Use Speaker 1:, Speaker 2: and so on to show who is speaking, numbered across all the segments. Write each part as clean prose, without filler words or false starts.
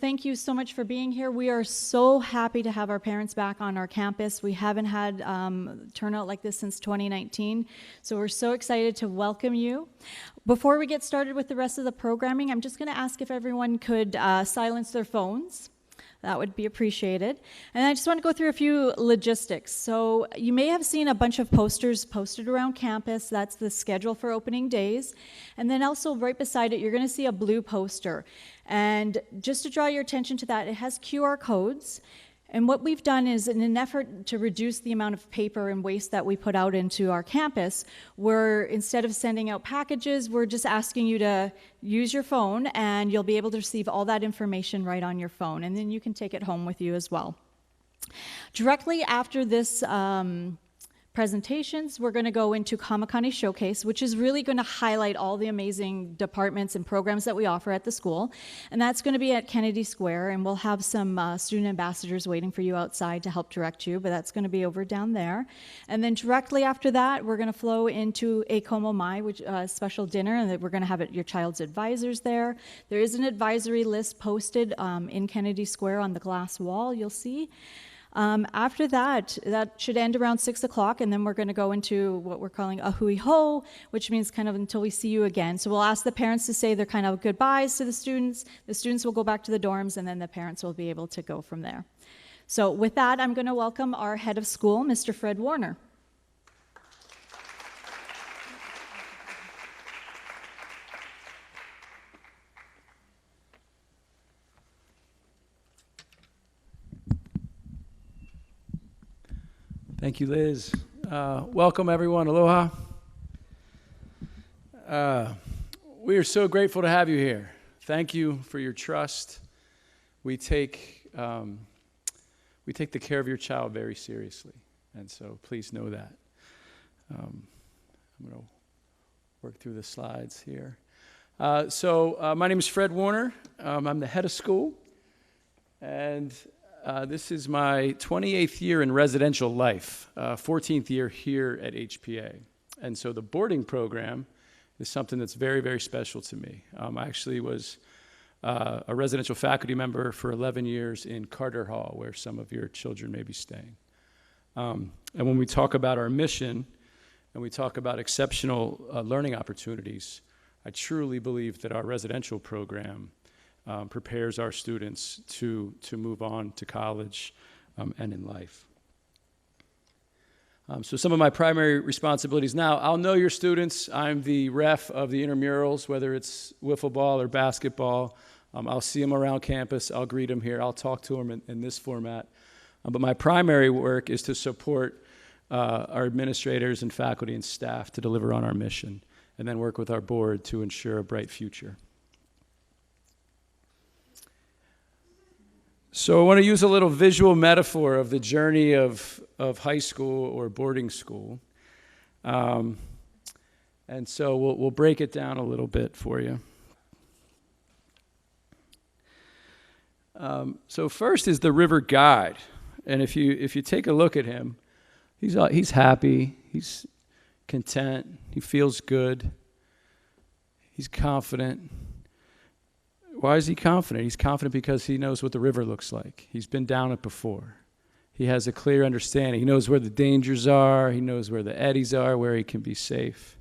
Speaker 1: thank you so much for being here. We are so happy to have our parents back on our campus. We haven't had turnout like this since 2019, so we're so excited to welcome you. Before we get started with the rest of the programming, I'm just going to ask if everyone could silence their phones. That would be appreciated. And I just want to go through a few logistics. So you may have seen a bunch of posters posted around campus. That's the schedule for opening days. And then also right beside it, you're going to see a blue poster. And just to draw your attention to that, it has QR codes. And what we've done is, in an effort to reduce the amount of paper and waste that we put out into our campus, instead of sending out packages, we're just asking you to use your phone, and you'll be able to receive all that information right on your phone, and then you can take it home with you as well. Directly after this presentations, we're going to go into Kamakani Showcase, which is really going to highlight all the amazing departments and programs that we offer at the school. And that's going to be at Kennedy Square, and we'll have some student ambassadors waiting for you outside to help direct you, but that's going to be over down there. And then directly after that, we're going to flow into a Komo Mai, which special dinner, and we're going to have your child's advisors there. There is an advisory list posted in Kennedy Square on the glass wall, you'll see. After that should end around 6 o'clock, and then we're going to go into what we're calling a hui ho, which means kind of until we see you again. So we'll ask the parents to say their kind of goodbyes to the students. The students will go back to the dorms, and then the parents will be able to go from there. So with that, I'm going to welcome our head of school, Mr. Fred Warner.
Speaker 2: Thank you, Liz. Welcome, everyone. Aloha. We are so grateful to have you here. Thank you for your trust. We take the care of your child very seriously, and so please know that. I'm going to work through the slides here. My name is Fred Warner. I'm the head of school, and this is my 28th year in residential life, 14th year here at HPA. And so the boarding program is something that's very, very special to me. I actually was a residential faculty member for 11 years in Carter Hall, where some of your children may be staying. And when we talk about our mission and we talk about exceptional learning opportunities, I truly believe that our residential program prepares our students to move on to college and in life. So some of my primary responsibilities now, I'll know your students. I'm the ref of the intramurals, whether it's wiffle ball or basketball. I'll see them around campus. I'll greet them here. I'll talk to them in this format. But my primary work is to support our administrators and faculty and staff to deliver on our mission, and then work with our board to ensure a bright future. So I want to use a little visual metaphor of the journey of high school or boarding school. And so we'll break it down a little bit for you. So first is the river guide. And if you take a look at him, he's happy, he's content, he feels good, he's confident. Why is he confident? He's confident because he knows what the river looks like. He's been down it before. He has a clear understanding. He knows where the dangers are. He knows where the eddies are, where he can be safe.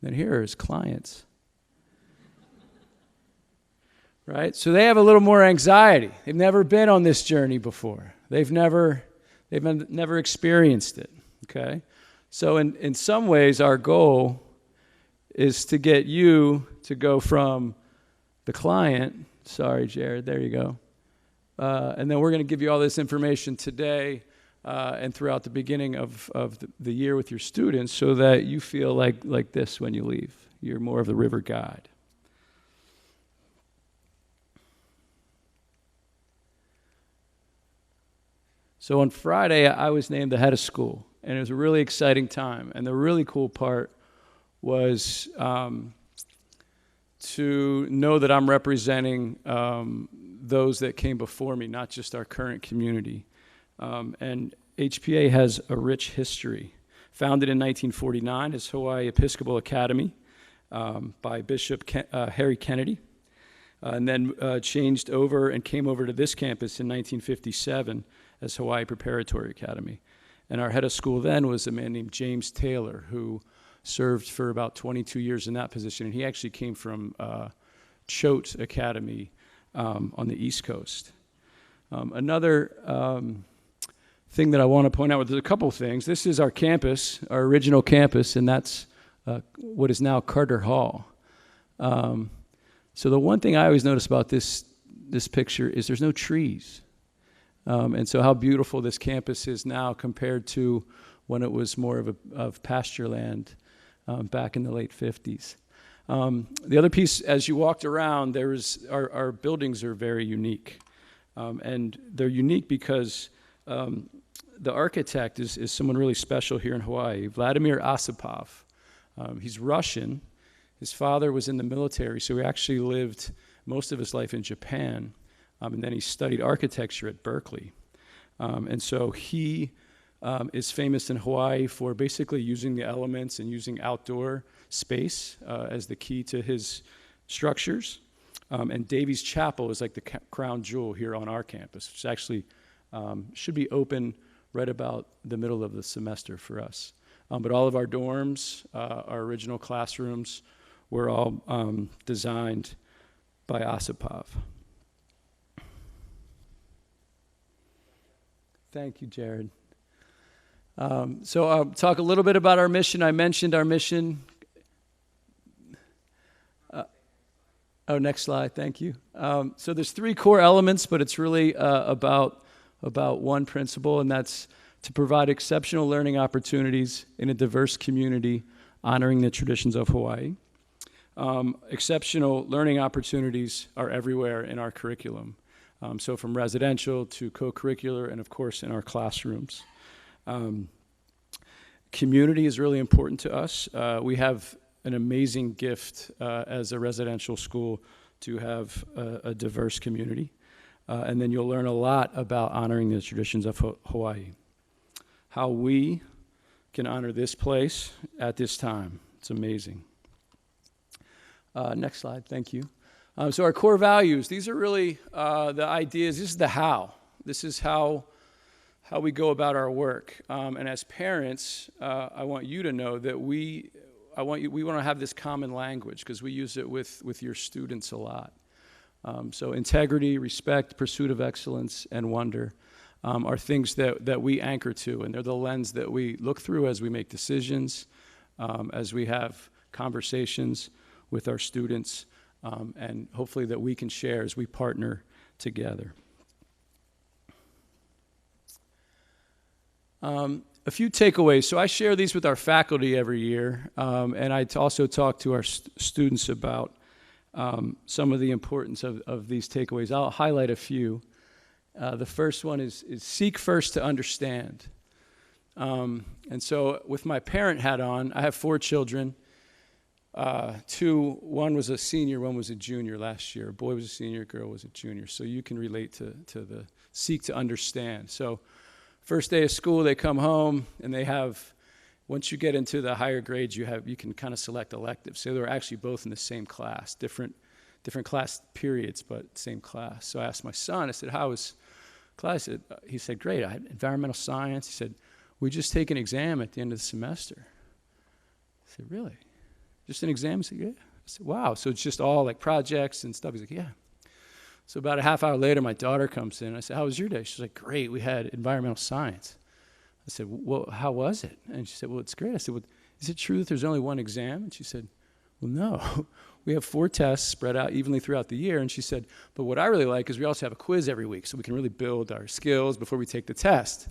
Speaker 2: Then here are his clients. Right? So they have a little more anxiety. They've never been on this journey before. They've never experienced it. Okay? So in some ways, our goal is to get you to go from the client, sorry, Jared, there you go. And then we're going to give you all this information today and throughout the beginning of the year with your students so that you feel like this when you leave. You're more of the river guide. So on Friday, I was named the head of school, and it was a really exciting time. And the really cool part was to know that I'm representing those that came before me, not just our current community. And HPA has a rich history. Founded in 1949 as Hawai'i Episcopal Academy by Bishop Harry Kennedy. and then changed over and came over to this campus in 1957 as Hawai'i Preparatory Academy. And our head of school then was a man named James Taylor, who served for about 22 years in that position. And he actually came from Choate Academy on the East Coast. Another thing that I want to point out, there's a couple things. This is our campus, our original campus, and that's what is now Carter Hall. So the one thing I always notice about this picture is there's no trees. And so how beautiful this campus is now compared to when it was more of pasture land back in the late 50s. The other piece, as you walked around, our buildings are very unique. And they're unique because the architect is someone really special here in Hawaii, Vladimir Osipov. He's Russian. His father was in the military, so he actually lived most of his life in Japan. And then he studied architecture at Berkeley. And so he is famous in Hawaii for basically using the elements and using outdoor space as the key to his structures. And Davies Chapel is like the crown jewel here on our campus, which actually should be open right about the middle of the semester for us. But all of our dorms, our original classrooms, were all designed by Osipov. Thank you, Jared. So I'll talk a little bit about our mission. I mentioned our mission. Next slide. Thank you. So there's 3 core elements, but it's really about one principle, and that's to provide exceptional learning opportunities in a diverse community, honoring the traditions of Hawaii. Exceptional learning opportunities are everywhere in our curriculum. So from residential to co-curricular, and of course in our classrooms. Community is really important to us. We have an amazing gift as a residential school to have a diverse community. And then you'll learn a lot about honoring the traditions of Hawaii. How we can honor this place at this time. It's amazing. Next slide, thank you. So our core values, these are really the ideas. This is the how. This is how we go about our work. And as parents, I want you to know that we want to have this common language because we use it with your students a lot. So integrity, respect, pursuit of excellence, and wonder are things that we anchor to, and they're the lens that we look through as we make decisions, as we have conversations with our students, and hopefully that we can share as we partner together. A few takeaways. So I share these with our faculty every year, and I also talk to our students about some of the importance of these takeaways. I'll highlight a few. The first one is seek first to understand. And so with my parent hat on, I have 4 children. One was a senior, one was a junior last year. A boy was a senior, a girl was a junior. So you can relate to the seek to understand. So first day of school, they come home and they have, once you get into the higher grades, you can kind of select electives. So they're actually both in the same class, different class periods, but same class. So I asked my son, I said, how was class? He said, great. I had environmental science. He said, we just take an exam at the end of the semester. I said, really? Just an exam? He said, yeah. I said, wow. So it's just all like projects and stuff. He's like, yeah. So about a half hour later, my daughter comes in. I said, how was your day? She's like, great. We had environmental science. I said, well, how was it? And she said, well, it's great. I said, well, is it true that there's only one exam? And she said, well, no. We have 4 tests spread out evenly throughout the year. And she said, but what I really like is we also have a quiz every week so we can really build our skills before we take the test.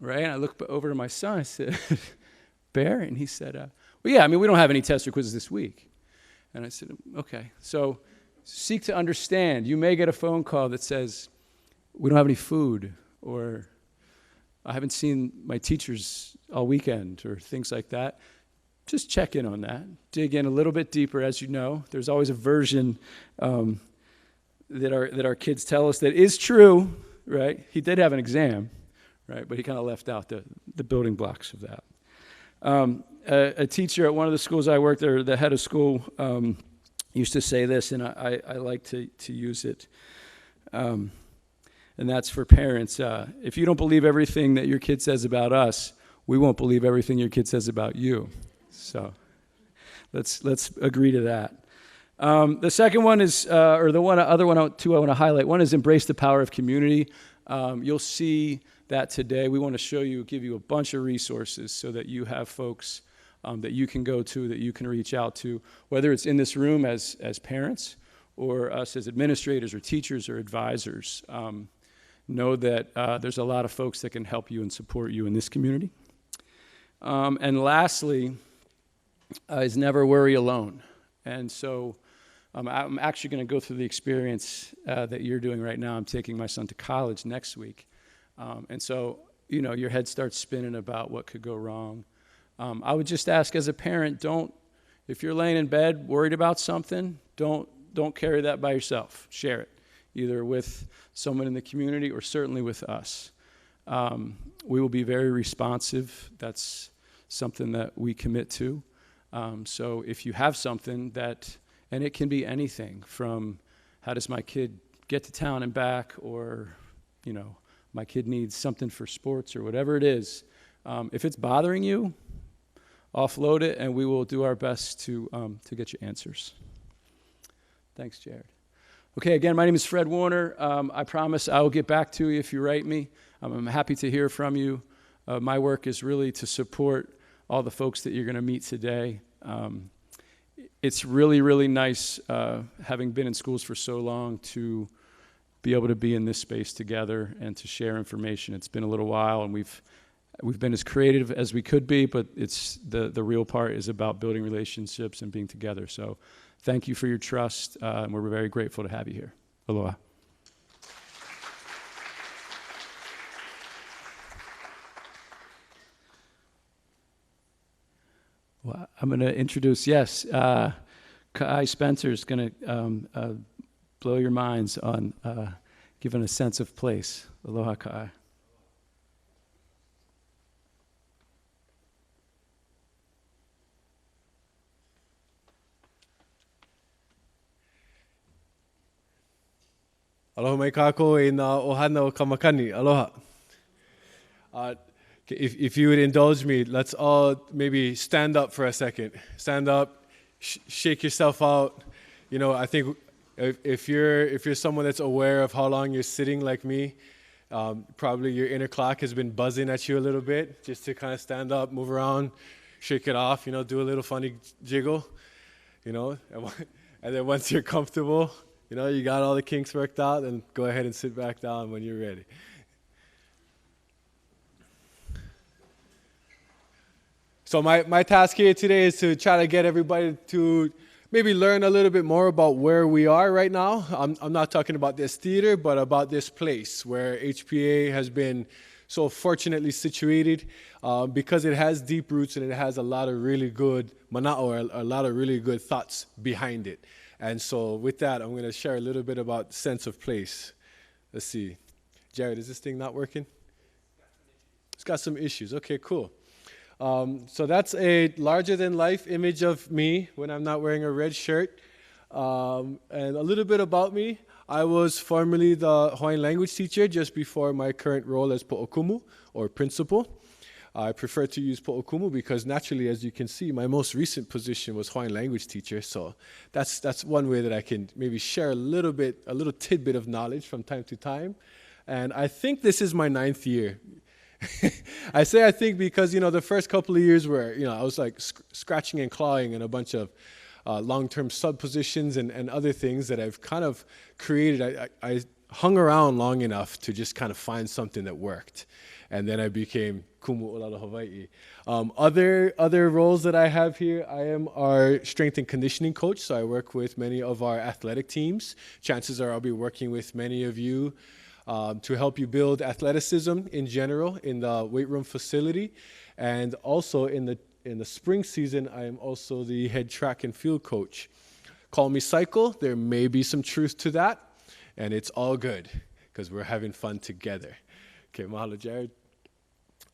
Speaker 2: Right? And I looked over to my son. I said, Bear? And he said, well, yeah, I mean, we don't have any tests or quizzes this week. And I said, okay. So seek to understand. You may get a phone call that says, we don't have any food, or I haven't seen my teachers all weekend, or things like that. Just check in on that. Dig in a little bit deeper. As you know, there's always a version that our kids tell us that is true, right? He did have an exam, right? But he kind of left out the building blocks of that. A teacher at one of the schools I worked there, the head of school, used to say this, and I like to use it, and that's for parents. If you don't believe everything that your kid says about us, we won't believe everything your kid says about you. So let's agree to that. The second one is, or the other one, two I want to highlight. One is embrace the power of community. You'll see that today. We want to give you a bunch of resources so that you have folks that you can go to, that you can reach out to, whether it's in this room as parents or us as administrators or teachers or advisors. Know that there's a lot of folks that can help you and support you in this community. And lastly, is never worry alone. And so I'm actually going to go through the experience that you're doing right now. I'm taking my son to college next week. And so, your head starts spinning about what could go wrong. I would just ask as a parent, if you're laying in bed worried about something, don't carry that by yourself. Share it, either with someone in the community or certainly with us. We will be very responsive. That's something that we commit to. So if you have something and it can be anything from how does my kid get to town and back, or, my kid needs something for sports or whatever it is. If it's bothering you, offload it, and we will do our best to get you answers. Thanks, Jared. Okay, again, my name is Fred Warner. I promise I will get back to you if you write me. I'm happy to hear from you. My work is really to support all the folks that you're going to meet today. It's really, really nice, having been in schools for so long, to be able to be in this space together and to share information. It's been a little while, and we've been as creative as we could be, but it's the real part is about building relationships and being together. So thank you for your trust, and we're very grateful to have you here. Aloha. Well, I'm going to introduce, Kai Spencer is going to blow your minds on giving a sense of place. Aloha, Kai.
Speaker 3: Aloha mai kako e nā ohana o Kamakani. Aloha. If you would indulge me, let's all maybe stand up for a second. Stand up, shake yourself out. I think if you're someone that's aware of how long you're sitting like me, probably your inner clock has been buzzing at you a little bit, just to kind of stand up, move around, shake it off, do a little funny jiggle, and then once you're comfortable, you got all the kinks worked out, then go ahead and sit back down when you're ready. So my task here today is to try to get everybody to maybe learn a little bit more about where we are right now. I'm not talking about this theater, but about this place where HPA has been so fortunately situated, because it has deep roots and it has a lot of really good mana'o, a lot of really good thoughts behind it. And so with that, I'm going to share a little bit about sense of place. Let's see. Jared, is this thing not working? It's got some issues. Okay, cool. So that's a larger-than-life image of me when I'm not wearing a red shirt. And a little bit about me. I was formerly the Hawaiian language teacher just before my current role as po'okumu, or principal. I prefer to use po'okumu because naturally, as you can see, my most recent position was Hawaiian language teacher. So that's one way that I can maybe share a little tidbit of knowledge from time to time. And I think this is my 9th year. I say I think because, the first couple of years where, I was like scratching and clawing in a bunch of long-term sub positions and other things that I've kind of created. I hung around long enough to just kind of find something that worked. And then I became Kumu Olala Hawaii. Other roles that I have here, I am our strength and conditioning coach. So I work with many of our athletic teams. Chances are I'll be working with many of you to help you build athleticism in general in the weight room facility. And also in the spring season, I am also the head track and field coach. Call me cycle. There may be some truth to that. And it's all good because we're having fun together. Okay, mahalo, Jared.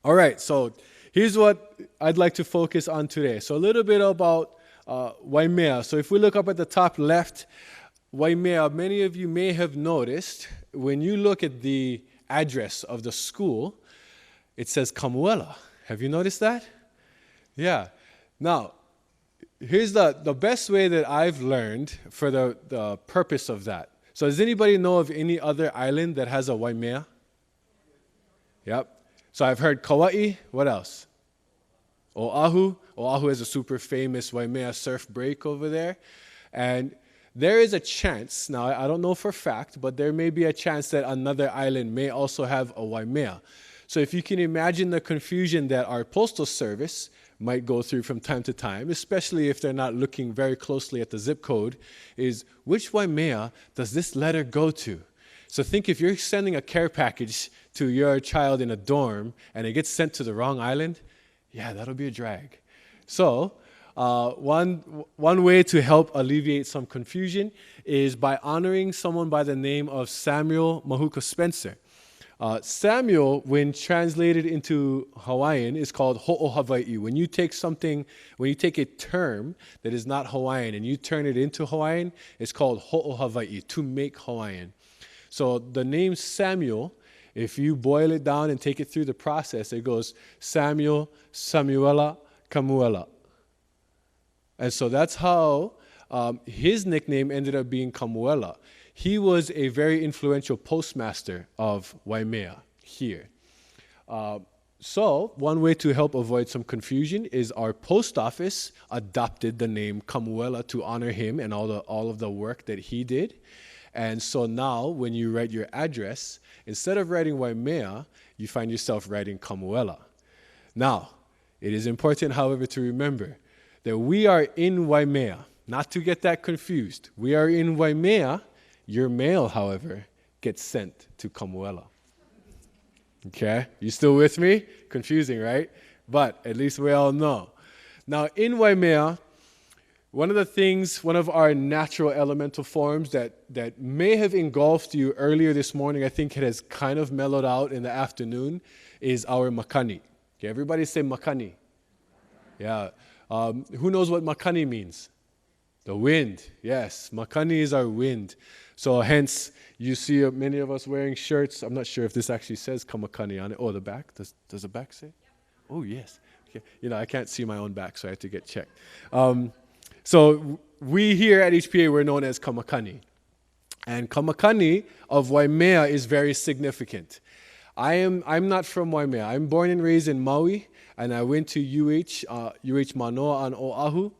Speaker 3: All right, so here's what I'd like to focus on today. So a little bit about Waimea. So if we look up at the top left, Waimea, many of you may have noticed, when you look at the address of the school, it says Kamuela. Have you noticed that? Yeah. Now, here's the best way that I've learned for the purpose of that. So does anybody know of any other island that has a Waimea? Yep. So I've heard Kauai. What else? Oahu. Oahu is a super famous Waimea surf break over there. And there is a chance, now I don't know for a fact, but there may be a chance that another island may also have a Waimea. So if you can imagine the confusion that our postal service might go through from time to time, especially if they're not looking very closely at the zip code, is which Waimea does this letter go to? So think if you're sending a care package to your child in a dorm and it gets sent to the wrong island, yeah, that'll be a drag. So one way to help alleviate some confusion is by honoring someone by the name of Samuel Mahuka Spencer. Samuel, when translated into Hawaiian, is called Ho'o Hawaii. When you take a term that is not Hawaiian and you turn it into Hawaiian, it's called Ho'o Hawaii, to make Hawaiian. So the name Samuel, if you boil it down and take it through the process, it goes Samuel, Samuela, Kamuela. And so that's how his nickname ended up being Kamuela. He was a very influential postmaster of Waimea here. So one way to help avoid some confusion is our post office adopted the name Kamuela to honor him and all of the work that he did. And so now when you write your address, instead of writing Waimea, you find yourself writing Kamuela. Now, it is important, however, to remember that we are in Waimea. Not to get that confused. We are in Waimea. Your mail, however, gets sent to Kamuela. Okay? You still with me? Confusing, right? But at least we all know. Now, in Waimea, one of our natural elemental forms that may have engulfed you earlier this morning, I think it has kind of mellowed out in the afternoon, is our makani. Okay, everybody say makani. Yeah. Who knows what makani means? The wind. Yes, makani is our wind. So hence, you see many of us wearing shirts. I'm not sure if this actually says Kamakani on it. Oh, the back? Does the back say? Oh, yes. Okay. I can't see my own back, so I have to get checked. So we here at HPA, we're known as Kamakani. And Kamakani of Waimea is very significant. I'm not from Waimea. I'm born and raised in Maui, and I went to UH Manoa on Oahu.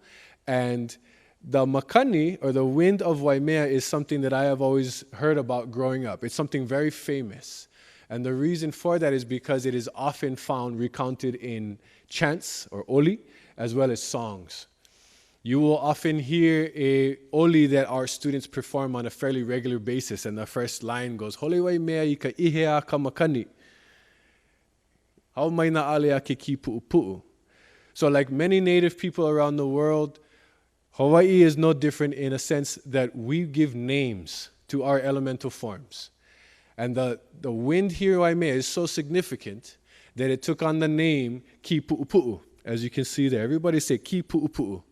Speaker 3: And the makani, or the wind of Waimea, is something that I have always heard about growing up. It's something very famous. And the reason for that is because it is often found recounted in chants, or oli, as well as songs. You will often hear a oli that our students perform on a fairly regular basis, and the first line goes, Hole Waimea I ka ihea ka makani. Hau mai na alea ke ki pu'upu'u. So like many native people around the world, Hawaii is no different in a sense that we give names to our elemental forms. And the wind here in Waimea is so significant that it took on the name ki pu'upu'u. As you can see there, everybody say ki pu'upu'u.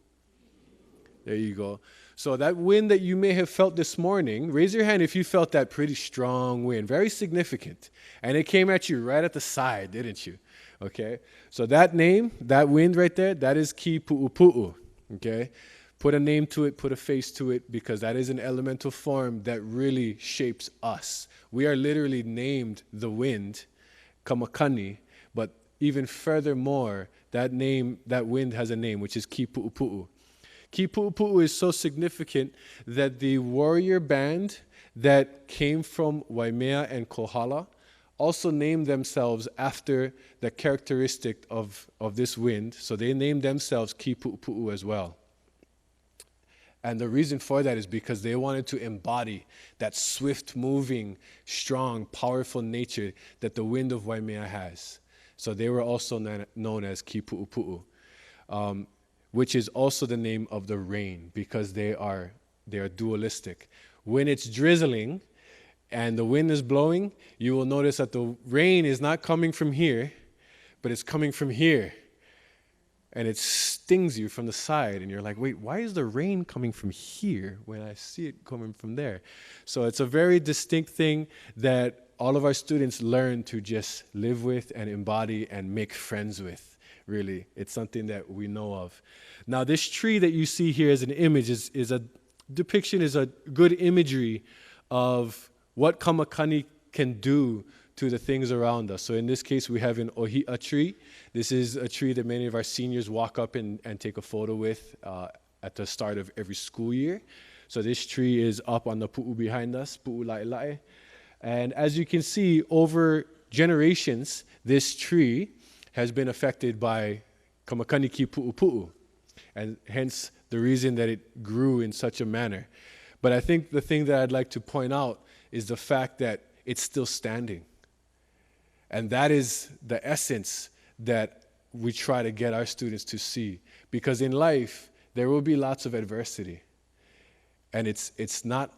Speaker 3: There you go. So that wind that you may have felt this morning, raise your hand if you felt that pretty strong wind, very significant. And it came at you right at the side, didn't you? Okay. So that name, that wind right there, that is ki pu'upu'u. Okay. Put a name to it, put a face to it, because that is an elemental form that really shapes us. We are literally named the wind, Kamakani, but even furthermore, that wind has a name, which is ki pu'upu'u. Ki pu'upu'u is so significant that the warrior band that came from Waimea and Kohala also named themselves after the characteristic of this wind. So they named themselves ki pu'upu'u as well. And the reason for that is because they wanted to embody that swift-moving, strong, powerful nature that the wind of Waimea has. So they were also known as ki pu'upu'u. Which is also the name of the rain, because they are dualistic. When it's drizzling and the wind is blowing, you will notice that the rain is not coming from here, but it's coming from here. and it stings you from the side, and you're like, wait, why is the rain coming from here when I see it coming from there? So it's a very distinct thing that all of our students learn to just live with and embody and make friends with, really. It's something that we know of. Now, this tree that you see here as an image is a depiction, is a good imagery of what Kamakani can do to the things around us. So in this case, we have an ohi'a tree. This is a tree that many of our seniors walk up and take a photo with at the start of every school year. So this tree is up on the pu'u behind us, pu'u la'ila'i. And as you can see, over generations, this tree has been affected by Kamakani ki pu'u pu'u, and hence the reason that it grew in such a manner. But I think the thing that I'd like to point out is the fact that it's still standing. And that is the essence that we try to get our students to see. Because in life, there will be lots of adversity. And it's not,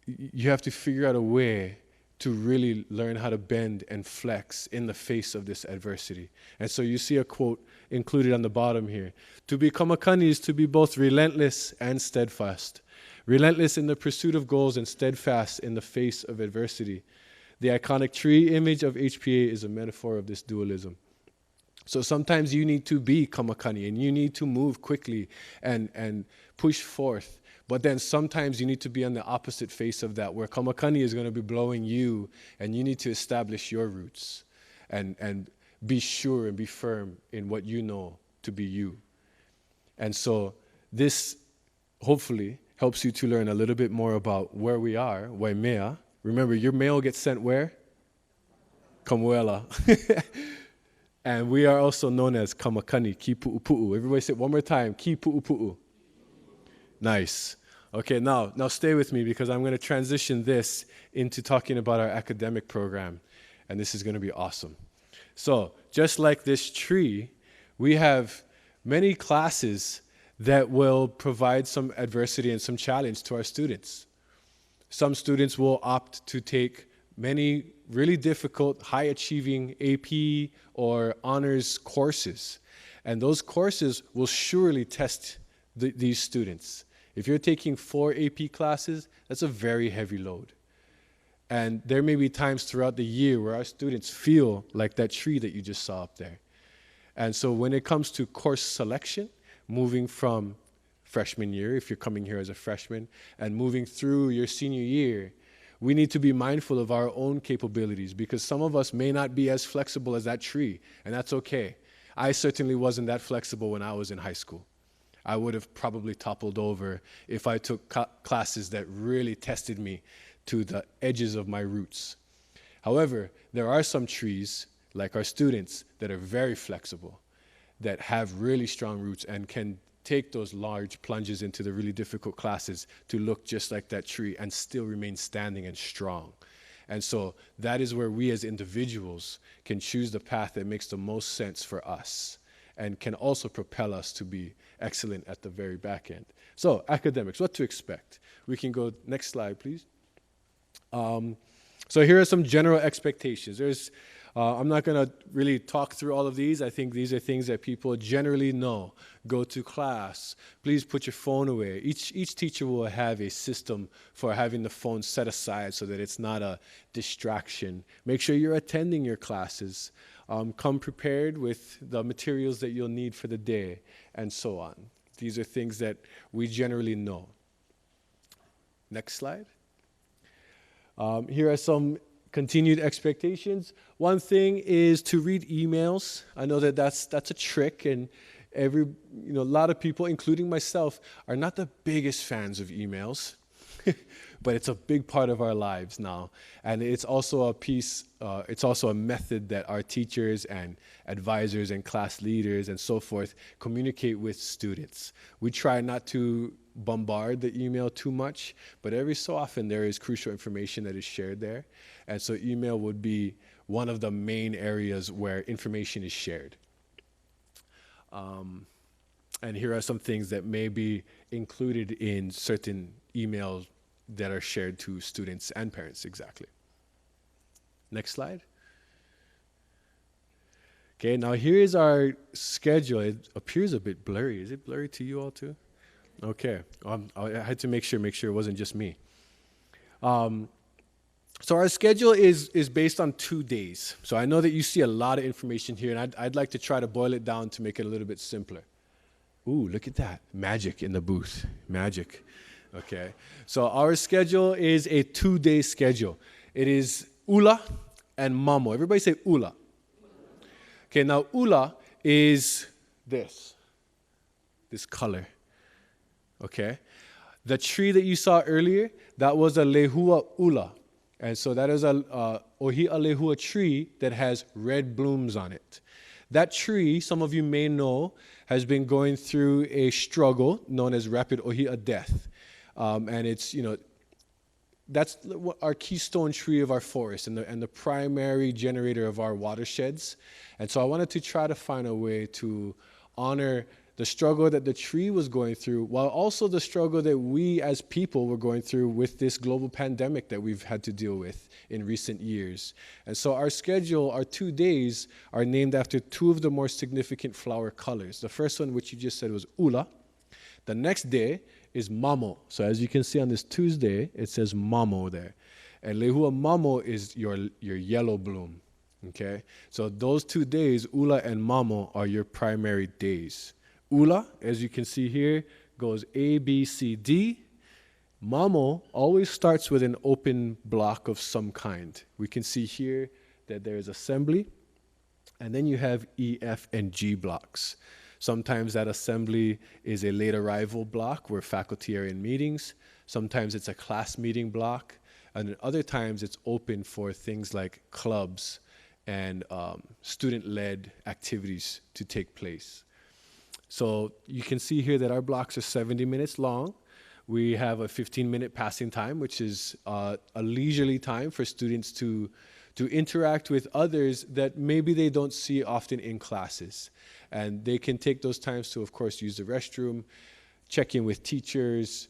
Speaker 3: you have to figure out a way to really learn how to bend and flex in the face of this adversity. And so you see a quote included on the bottom here. To be Kamakani is to be both relentless and steadfast. Relentless in the pursuit of goals and steadfast in the face of adversity. The iconic tree image of HPA is a metaphor of this dualism. So sometimes you need to be Kamakani and you need to move quickly and push forth. But then sometimes you need to be on the opposite face of that, where Kamakani is going to be blowing you and you need to establish your roots and be sure and be firm in what you know to be you. And so this hopefully helps you to learn a little bit more about where we are, Waimea. Remember, your mail gets sent where? Kamuela. And we are also known as Kamakani, ki pu'u pu'u. Everybody say it one more time, ki pu'u pu'u. Nice. Okay, now stay with me because I'm going to transition this into talking about our academic program. And this is going to be awesome. So, just like this tree, we have many classes that will provide some adversity and some challenge to our students. Some students will opt to take many really difficult, high-achieving AP or honors courses. And those courses will surely test these students. If you're taking 4 AP classes, that's a very heavy load. And there may be times throughout the year where our students feel like that tree that you just saw up there. And so when it comes to course selection, moving from freshman year, if you're coming here as a freshman, and moving through your senior year, we need to be mindful of our own capabilities because some of us may not be as flexible as that tree, and that's okay. I certainly wasn't that flexible when I was in high school. I would have probably toppled over if I took classes that really tested me to the edges of my roots. However, there are some trees, like our students, that are very flexible, that have really strong roots and can take those large plunges into the really difficult classes to look just like that tree and still remain standing and strong. And so that is where we as individuals can choose the path that makes the most sense for us and can also propel us to be excellent at the very back end. So academics, what to expect? We can go next slide, please. So here are some general expectations. I'm not going to really talk through all of these. I think these are things that people generally know. Go to class. Please put your phone away. Each teacher will have a system for having the phone set aside so that it's not a distraction. Make sure you're attending your classes. Come prepared with the materials that you'll need for the day, and so on. These are things that we generally know. Next slide. Here are some continued expectations. One thing is to read emails. I know that that's a trick, and a lot of people, including myself, are not the biggest fans of emails, but it's a big part of our lives now. And it's also it's also a method that our teachers and advisors and class leaders and so forth communicate with students. We try not to bombard the email too much, but every so often there is crucial information that is shared there. And so email would be one of the main areas where information is shared. And here are some things that may be included in certain emails that are shared to students and parents, exactly. Next slide. Okay, now here is our schedule. It appears a bit blurry. Is it blurry to you all too? Okay, I had to make sure it wasn't just me. So our schedule is based on 2 days. So I know that you see a lot of information here, and I'd like to try to boil it down to make it a little bit simpler. Ooh, look at that. Magic in the booth. Magic. Okay. So our schedule is a 2-day schedule. It is ula and mamo. Everybody say ula. Okay, now ula is this color. Okay? The tree that you saw earlier, that was a lehua ula. And so that is a ohi'a lehua tree that has red blooms on it. That tree, some of you may know, has been going through a struggle known as rapid ohi'a death. And it's, that's our keystone tree of our forest and the primary generator of our watersheds. And so I wanted to try to find a way to honor the struggle that the tree was going through, while also the struggle that we as people were going through with this global pandemic that we've had to deal with in recent years. And so our schedule, our 2 days, are named after 2 of the more significant flower colors. The first one, which you just said, was ula. The next day is mamo. So as you can see on this Tuesday, it says mamo there. And lehua mamo is your yellow bloom. Okay? So those 2 days, ula and mamo, are your primary days. Ula, as you can see here, goes A, B, C, D. Mamo always starts with an open block of some kind. We can see here that there is assembly, and then you have E, F, and G blocks. Sometimes that assembly is a late arrival block where faculty are in meetings. Sometimes it's a class meeting block, and at other times it's open for things like clubs and student-led activities to take place. So you can see here that our blocks are 70 minutes long. We have a 15-minute passing time, which is a leisurely time for students to interact with others that maybe they don't see often in classes. And they can take those times to, of course, use the restroom, check in with teachers,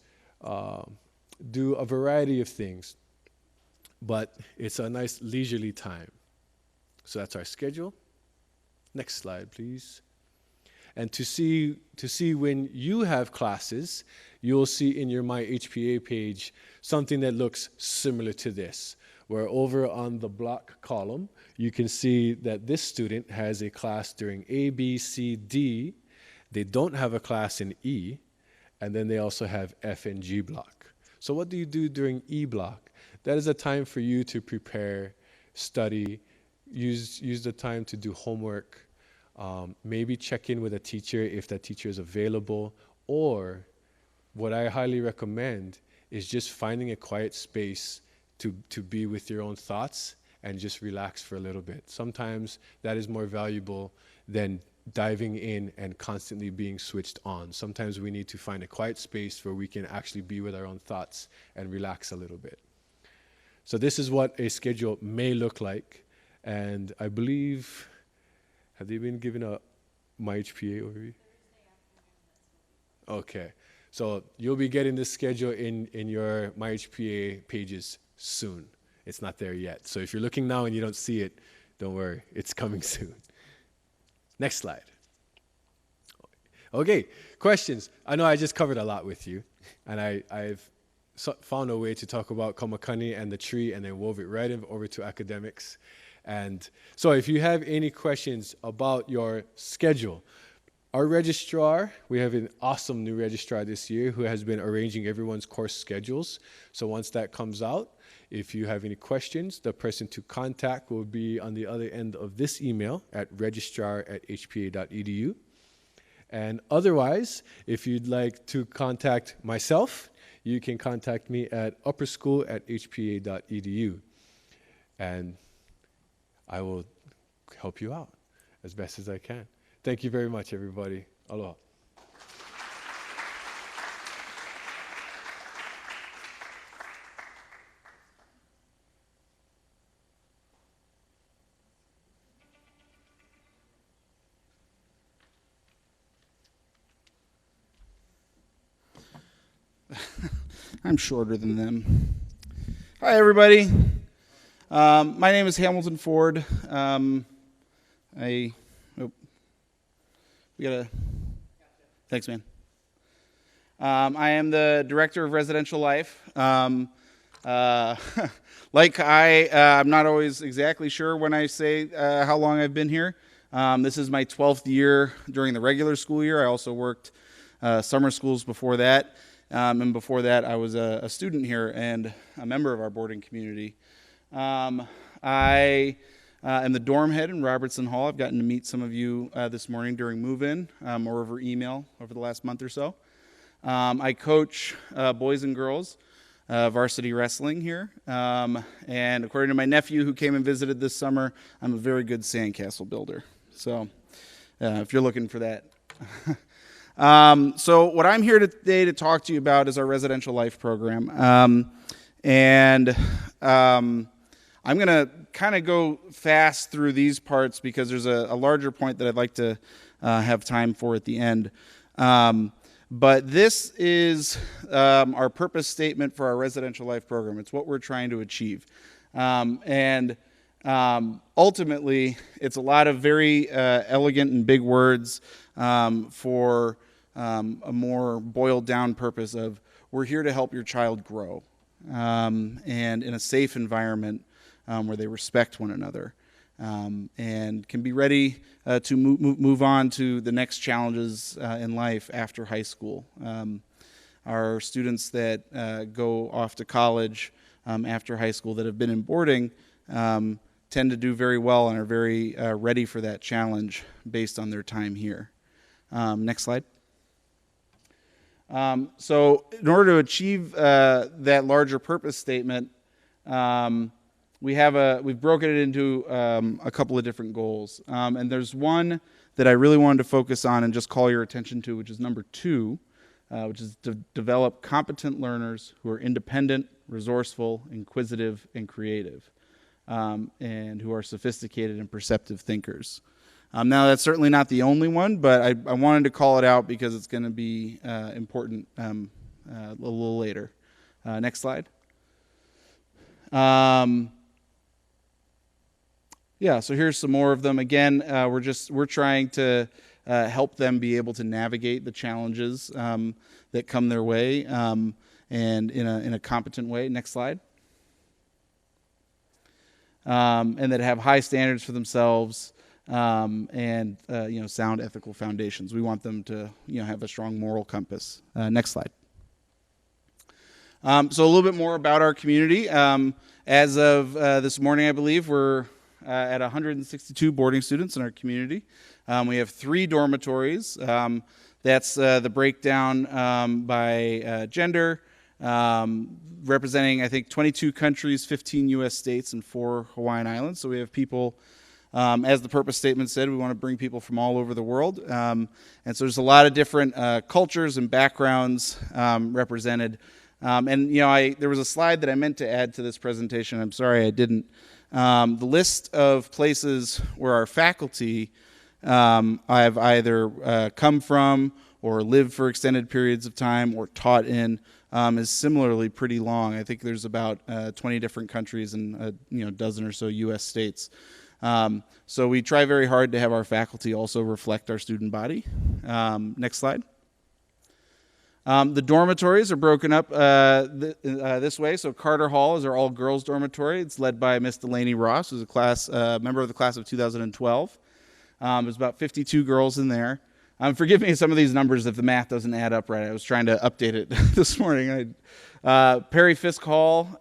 Speaker 3: do a variety of things. But it's a nice leisurely time. So that's our schedule. Next slide, please. And to see when you have classes, you'll see in your My HPA page something that looks similar to this, where over on the block column, you can see that this student has a class during A, B, C, D. They don't have a class in E, and then they also have F and G block. So what do you do during E block? That is a time for you to prepare, study, use the time to do homework, maybe check in with a teacher if that teacher is available, or what I highly recommend is just finding a quiet space to be with your own thoughts and just relax for a little bit. Sometimes that is more valuable than diving in and constantly being switched on. Sometimes we need to find a quiet space where we can actually be with our own thoughts and relax a little bit. So this is what a schedule may look like, and I believe, have they been given a My HPA overview? Okay, so you'll be getting this schedule in your My HPA pages soon. It's not there yet. So if you're looking now and you don't see it, don't worry, it's coming soon. Next slide. Okay, questions. I know I just covered a lot with you, and I've found a way to talk about Kamakani and the tree and then wove it right over to academics. And so if you have any questions about your schedule, our registrar, we have an awesome new registrar this year who has been arranging everyone's course schedules. So once that comes out, if you have any questions, the person to contact will be on the other end of this email at registrar@hpa.edu. And otherwise, if you'd like to contact myself, you can contact me at upperschool@hpa.edu. And I will help you out as best as I can. Thank you very much, everybody. Aloha.
Speaker 4: I'm shorter than them. Hi, everybody. My name is Hamilton Ford. I Thanks, man. I am the Director of Residential Life. I'm not always exactly sure when I say how long I've been here. This is my 12th year during the regular school year. I also worked summer schools before that. And before that, I was a student here and a member of our boarding community. I am the dorm head in Robertson Hall. I've gotten to meet some of you this morning during move-in or over email over the last month or so. I coach boys and girls varsity wrestling here. And according to my nephew who came and visited this summer, I'm a very good sandcastle builder. So if you're looking for that. So what I'm here today to talk to you about is our residential life program. I'm going to kind of go fast through these parts because there's a larger point that I'd like to have time for at the end. But this is our purpose statement for our residential life program. It's what we're trying to achieve. Ultimately, it's a lot of very elegant and big words for a more boiled down purpose of we're here to help your child grow and in a safe environment where they respect one another. And can be ready to move on to the next challenges in life after high school. Our students that go off to college after high school that have been in boarding tend to do very well and are very ready for that challenge based on their time here. Next slide. So in order to achieve that larger purpose statement, we've broken it into a couple of different goals. And there's one that I really wanted to focus on and just call your attention to, which is number 2, which is to develop competent learners who are independent, resourceful, inquisitive, and creative, and who are sophisticated and perceptive thinkers. Now, that's certainly not the only one, but I wanted to call it out because it's going to be important a little later. Next slide. Yeah, so here's some more of them. Again, we're trying to help them be able to navigate the challenges that come their way, and in a competent way. Next slide. And that have high standards for themselves, and sound ethical foundations. We want them to have a strong moral compass. Next slide. So a little bit more about our community. As of this morning, I believe we're at 162 boarding students in our community. We have 3 dormitories. That's the breakdown by gender, representing, I think, 22 countries, 15 U.S. states, and 4 Hawaiian islands. So we have people, as the purpose statement said, we want to bring people from all over the world. And so there's a lot of different cultures and backgrounds represented. There was a slide that I meant to add to this presentation. I'm sorry I didn't. The list of places where our faculty I've either come from or lived for extended periods of time or taught in is similarly pretty long. I think there's about 20 different countries and a dozen or so U.S. states. So we try very hard to have our faculty also reflect our student body. Next slide. The dormitories are broken up this way. So Carter Hall is our all-girls dormitory. It's led by Miss Delaney Ross, who's a member of the class of 2012. There's about 52 girls in there. Forgive me some of these numbers if the math doesn't add up right. I was trying to update it this morning. Perry Fisk Hall,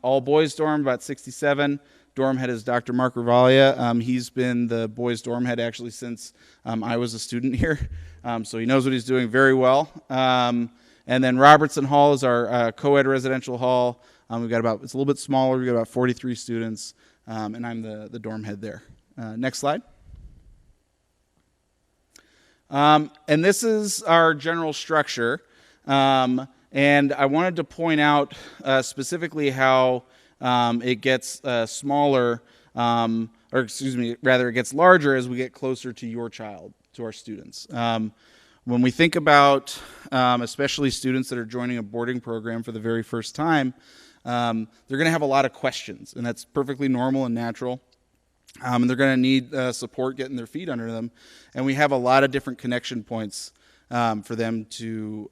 Speaker 4: all-boys dorm, about 67. Dorm head is Dr. Mark Ravalia. He's been the boys dorm head actually since I was a student here. So he knows what he's doing very well. And then Robertson Hall is our co-ed residential hall. It's a little bit smaller. We've got about 43 students, and I'm the dorm head there. Next slide. And this is our general structure. And I wanted to point out specifically how it gets smaller, it gets larger as we get closer to your child, to our students. When we think about especially students that are joining a boarding program for the very first time, they're going to have a lot of questions, and that's perfectly normal and natural. And they're going to need support getting their feet under them. And we have a lot of different connection points for them to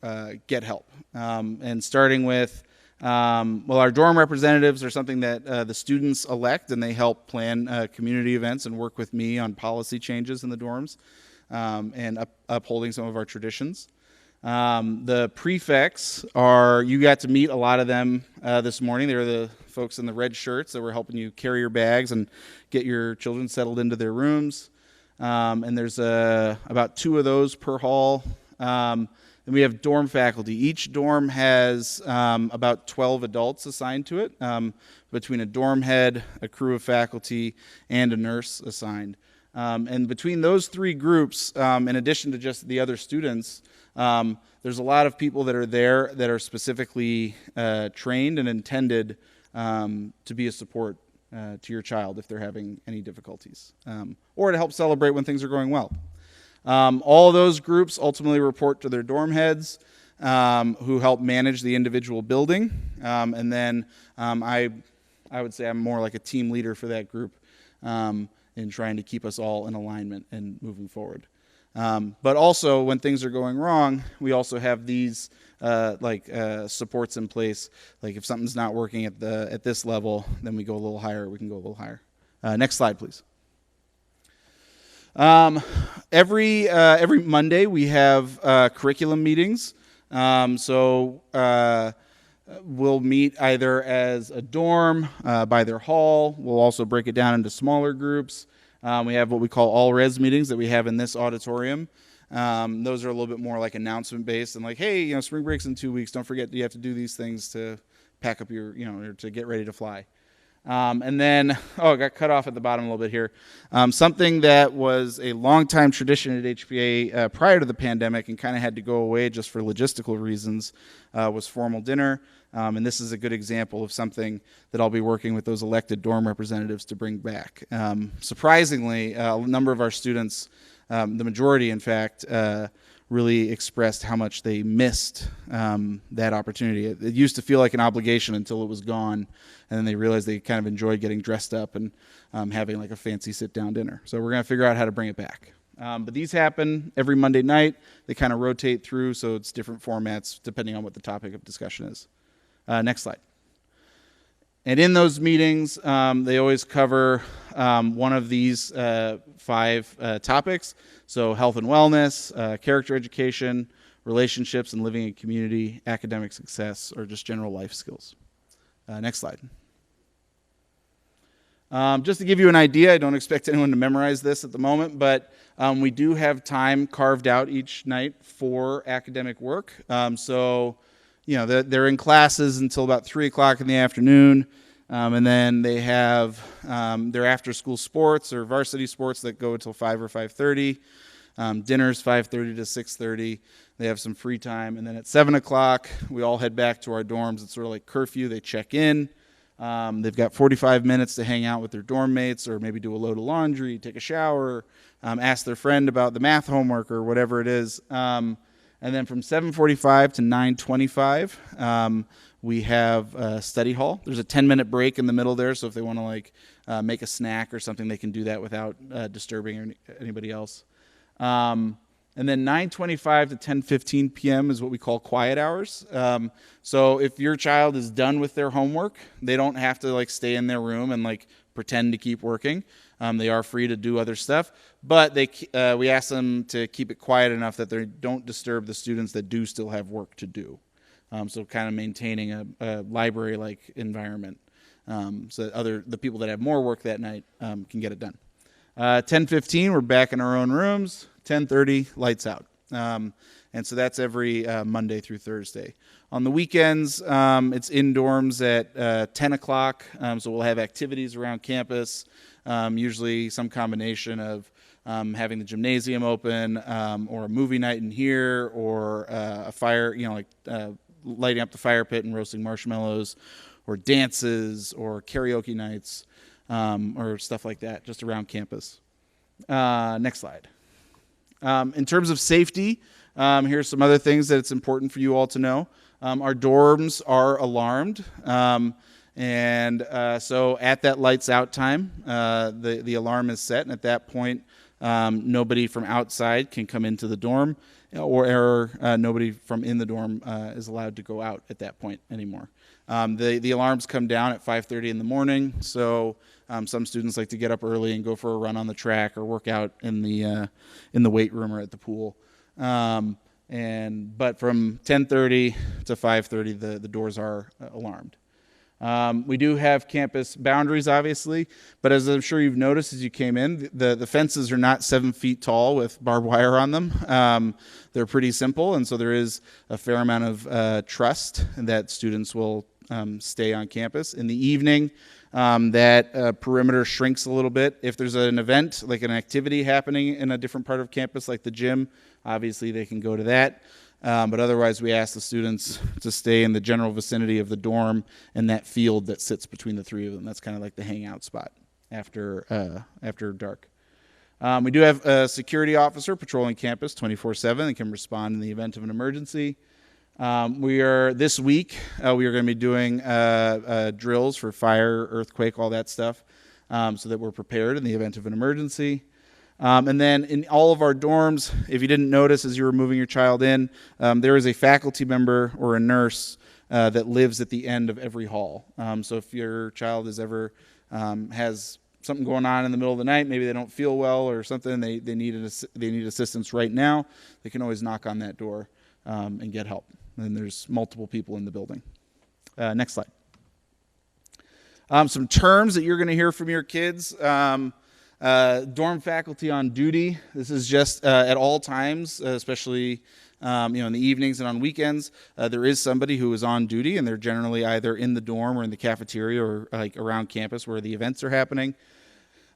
Speaker 4: get help. And starting with, our dorm representatives are something that the students elect, and they help plan community events and work with me on policy changes in the dorms and upholding some of our traditions. The prefects you got to meet a lot of them this morning. They were the folks in the red shirts that were helping you carry your bags and get your children settled into their rooms. And there's about 2 of those per hall. Then we have dorm faculty. Each dorm has about 12 adults assigned to it, between a dorm head, a crew of faculty, and a nurse assigned. And between those 3 groups, in addition to just the other students, there's a lot of people that are there that are specifically trained and intended to be a support to your child if they're having any difficulties, or to help celebrate when things are going well. All of those groups ultimately report to their dorm heads, who help manage the individual building. And then I would say I'm more like a team leader for that group in trying to keep us all in alignment and moving forward. But also, when things are going wrong, we also have these supports in place. Like if something's not working at this level, then we go a little higher. We can go a little higher. Next slide, please. Every Monday we have curriculum meetings. We'll meet either as a dorm by their hall. We'll also break it down into smaller groups. We have what we call all-res meetings that we have in this auditorium. Those are a little bit more like announcement based and like, hey, spring break's in 2 weeks. Don't forget you have to do these things to pack up your, or to get ready to fly. And then, it got cut off at the bottom a little bit here. Something that was a long-time tradition at HPA prior to the pandemic and kind of had to go away just for logistical reasons was formal dinner. And this is a good example of something that I'll be working with those elected dorm representatives to bring back. Surprisingly, a number of our students, the majority in fact, really expressed how much they missed that opportunity. It used to feel like an obligation until it was gone, and then they realized they kind of enjoyed getting dressed up and having like a fancy sit-down dinner. So we're going to figure out how to bring it back. But these happen every Monday night. They kind of rotate through, so it's different formats depending on what the topic of discussion is. Next slide. And in those meetings, they always cover one of these 5 topics. So health and wellness, character education, relationships and living in community, academic success, or just general life skills. Next slide. Just to give you an idea, I don't expect anyone to memorize this at the moment, but we do have time carved out each night for academic work. They're in classes until about 3 o'clock in the afternoon. And then they have their after-school sports or varsity sports that go until 5 or 5:30. Dinners 5:30 to 6:30. They have some free time. And then at 7 o'clock, we all head back to our dorms. It's sort of like curfew. They check in. They've got 45 minutes to hang out with their dorm mates or maybe do a load of laundry, take a shower, ask their friend about the math homework or whatever it is. And then from 7:45 to 9:25, we have study hall. There's a 10-minute break in the middle there, so if they want to make a snack or something, they can do that without disturbing anybody else. And then 9:25 to 10:15 p.m. is what we call quiet hours. So if your child is done with their homework, they don't have to stay in their room and pretend to keep working. They are free to do other stuff, but we ask them to keep it quiet enough that they don't disturb the students that do still have work to do. So kind of maintaining a library-like environment so that the people that have more work that night can get it done. 10:15, we're back in our own rooms. 10:30, lights out. And so that's every Monday through Thursday. On the weekends, it's in dorms at 10 o'clock. So we'll have activities around campus, usually some combination of having the gymnasium open or a movie night in here or a fire, lighting up the fire pit and roasting marshmallows or dances or karaoke nights or stuff like that just around campus. Next slide. In terms of safety, here's some other things that it's important for you all to know. Our dorms are alarmed, And so at that lights out time, the alarm is set, and at that point, nobody from outside can come into the dorm, or nobody from in the dorm is allowed to go out at that point anymore. The alarms come down at 5:30 in the morning, so some students like to get up early and go for a run on the track or work out in the weight room or at the pool. But from 10:30 to 5:30, the doors are alarmed. We do have campus boundaries, obviously, but as I'm sure you've noticed as you came in, the fences are not 7 feet tall with barbed wire on them. They're pretty simple, and so there is a fair amount of trust that students will stay on campus. In the evening, that perimeter shrinks a little bit. If there's an event, like an activity happening in a different part of campus, like the gym, obviously they can go to that. But otherwise, we ask the students to stay in the general vicinity of the dorm and that field that sits between the three of them. That's kind of like the hangout spot after dark. We do have a security officer patrolling campus 24/7 and can respond in the event of an emergency. This week, we are going to be doing drills for fire, earthquake, all that stuff, so that we're prepared in the event of an emergency. And then in all of our dorms, if you didn't notice as you were moving your child in, there is a faculty member or a nurse that lives at the end of every hall. So if your child is ever has something going on in the middle of the night, maybe they don't feel well or something, they need assistance right now, they can always knock on that door and get help. And there's multiple people in the building. Next slide. Some terms that you're going to hear from your kids. Dorm faculty on duty. This is just at all times, especially in the evenings and on weekends. There is somebody who is on duty, and they're generally either in the dorm or in the cafeteria or like around campus where the events are happening.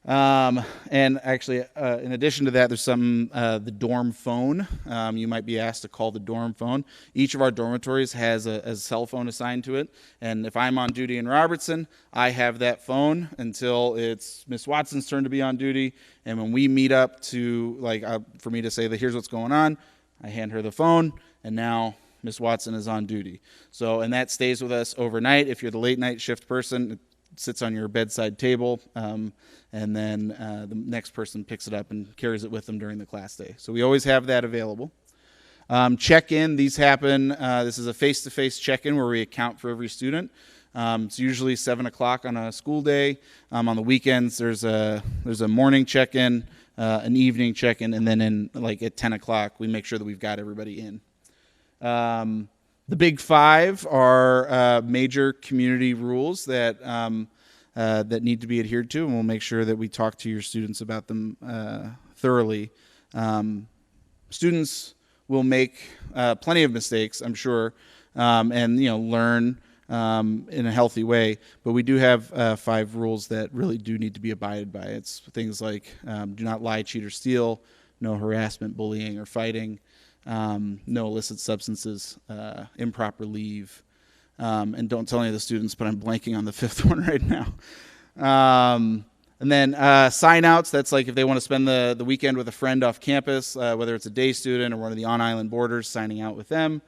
Speaker 4: And actually, in addition to that, there's the dorm phone. You might be asked to call the dorm phone. Each of our dormitories has a cell phone assigned to it. And if I'm on duty in Robertson, I have that phone until it's Miss Watson's turn to be on duty. And when we meet up for me to say that here's what's going on, I hand her the phone, and now Miss Watson is on duty. So, and that stays with us overnight. If you're the late night shift person, it sits on your bedside table, and then the next person picks it up and carries it with them during the class day. So we always have that available. Check-in, these happen, this is a face-to-face check-in where we account for every student. It's usually 7 o'clock on a school day. On the weekends, there's a morning check-in, an evening check-in, and then at 10 o'clock, we make sure that we've got everybody in. The big five are major community rules that need to be adhered to, and we'll make sure that we talk to your students about them thoroughly. Students will make plenty of mistakes, I'm sure, and learn in a healthy way. But we do have 5 rules that really do need to be abided by. It's things like do not lie, cheat, or steal, no harassment, bullying, or fighting. No illicit substances, improper leave, and don't tell any of the students, but I'm blanking on the 5th one right now. And then sign-outs, that's like if they want to spend the weekend with a friend off campus, whether it's a day student or one of the on-island boarders, signing out with them.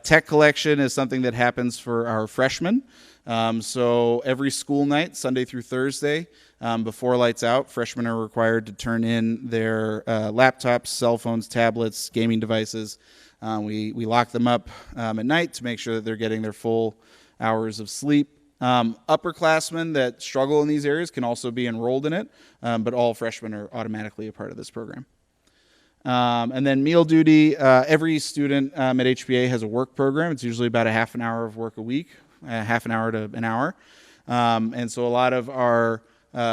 Speaker 4: Tech collection is something that happens for our freshmen. So every school night, Sunday through Thursday, before lights out, freshmen are required to turn in their laptops, cell phones, tablets, gaming devices. We lock them up at night to make sure that they're getting their full hours of sleep. Upperclassmen that struggle in these areas can also be enrolled in it, but all freshmen are automatically a part of this program. And then meal duty, every student at HPA has a work program. It's usually about a half an hour of work a week, half an hour to an hour. And so a lot of our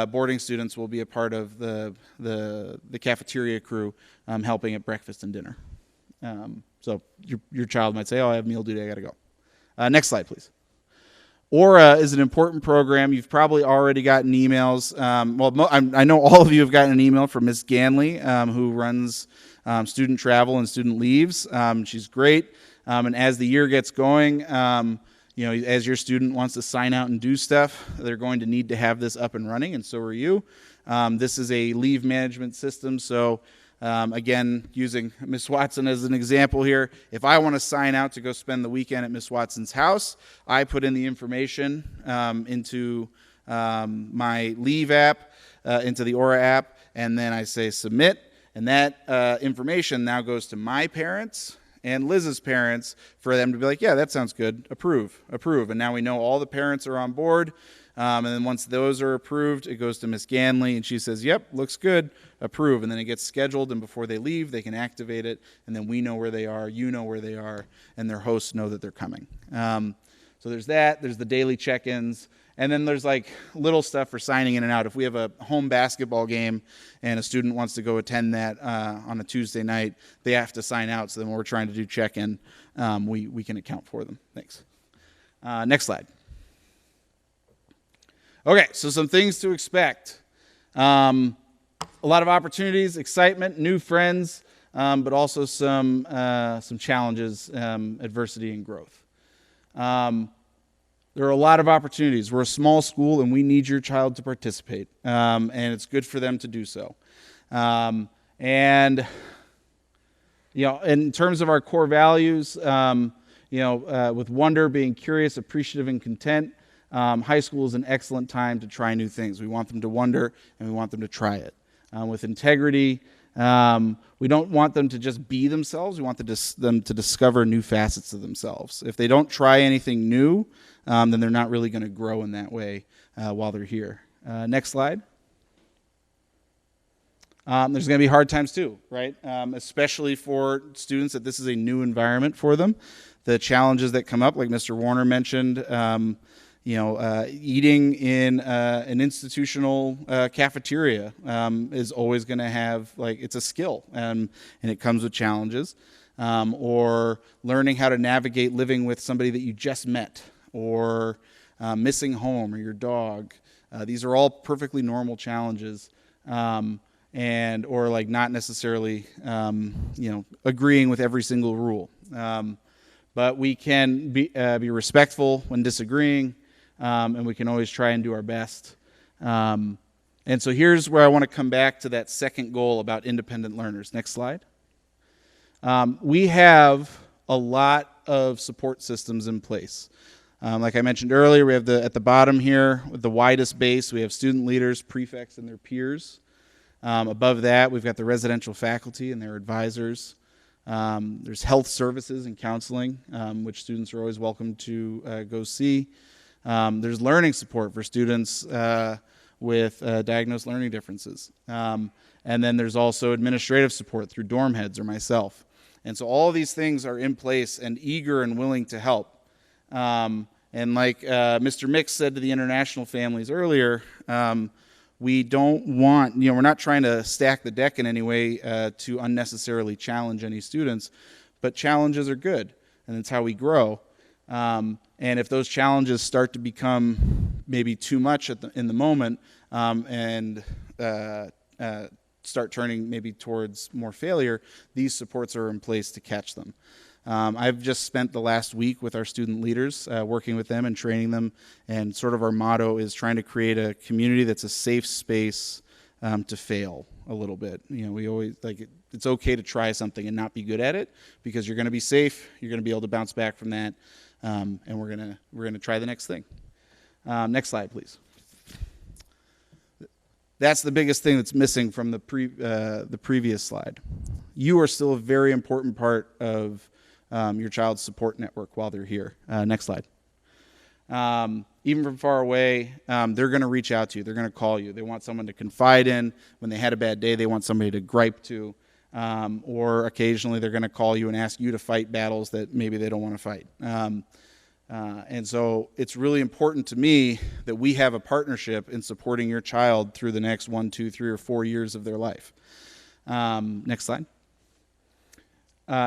Speaker 4: boarding students will be a part of the cafeteria crew helping at breakfast and dinner. So your child might say, oh, I have meal duty, I got to go. Next slide, please. Aura is an important program. You've probably already gotten emails. I know all of you have gotten an email from Ms. Ganley, who runs student travel and student leaves. She's great. And as the year gets going, as your student wants to sign out and do stuff, they're going to need to have this up and running, and so are you. This is a leave management system, so Again, using Miss Watson as an example here, if I want to sign out to go spend the weekend at Miss Watson's house, I put in the information into my Leave app, into the Aura app, and then I say submit, and that information now goes to my parents and Liz's parents for them to be like, yeah, that sounds good, approve. And now we know all the parents are on board. And then once those are approved, it goes to Miss Ganley, and she says, yep, looks good, approve. And then it gets scheduled, and before they leave, they can activate it, and then we know where they are, you know where they are, and their hosts know that they're coming. So there's that. There's the daily check-ins. And then there's like little stuff for signing in and out. If we have a home basketball game and a student wants to go attend that on a Tuesday night, they have to sign out. So then when we're trying to do check-in, we can account for them. Thanks. Next slide. Okay, so some things to expect. A lot of opportunities, excitement, new friends, but also some challenges, adversity, and growth. There are a lot of opportunities. We're a small school, and we need your child to participate, and it's good for them to do so. And you know, in terms of our core values, with wonder, being curious, appreciative, and content, high school is an excellent time to try new things. We want them to wonder, and we want them to try it. With integrity, we don't want them to just be themselves. We want them to discover new facets of themselves. If they don't try anything new, then they're not really going to grow in that way while they're here. Next slide. There's going to be hard times too, right? Especially for students that this is a new environment for them. The challenges that come up, like Mr. Warner mentioned, eating in an institutional cafeteria is always going to have, it's a skill, and it comes with challenges. Or learning how to navigate living with somebody that you just met, or missing home or your dog. These are all perfectly normal challenges, or not necessarily, agreeing with every single rule. But we can be respectful when disagreeing. And we can always try and do our best. And so here's where I want to come back to that second goal about independent learners. Next slide. We have a lot of support systems in place. Like I mentioned earlier, we have at the bottom here, with the widest base, we have student leaders, prefects, and their peers. Above that, we've got the residential faculty and their advisors. There's health services and counseling, which students are always welcome to go see. There's learning support for students with diagnosed learning differences. And then there's also administrative support through dorm heads or myself. And so all of these things are in place and eager and willing to help. And like Mr. Mix said to the international families earlier, we don't want, we're not trying to stack the deck in any way to unnecessarily challenge any students, but challenges are good, and it's how we grow. And if those challenges start to become maybe too much in the moment and start turning maybe towards more failure, these supports are in place to catch them. I've just spent the last week with our student leaders, working with them and training them, and sort of our motto is trying to create a community that's a safe space to fail a little bit. We always it's okay to try something and not be good at it, because you're going to be safe, you're going to be able to bounce back from that, and we're gonna try the next thing. Next slide, please. That's the biggest thing that's missing from the previous slide. You are still a very important part of your child's support network while they're here. Next slide. Even from far away, they're going to reach out to you. They're going to call you. They want someone to confide in. When they had a bad day, they want somebody to gripe to. Or occasionally they're going to call you and ask you to fight battles that maybe they don't want to fight. And so it's really important to me that we have a partnership in supporting your child through the next 1, 2, 3, or 4 years of their life. Next slide.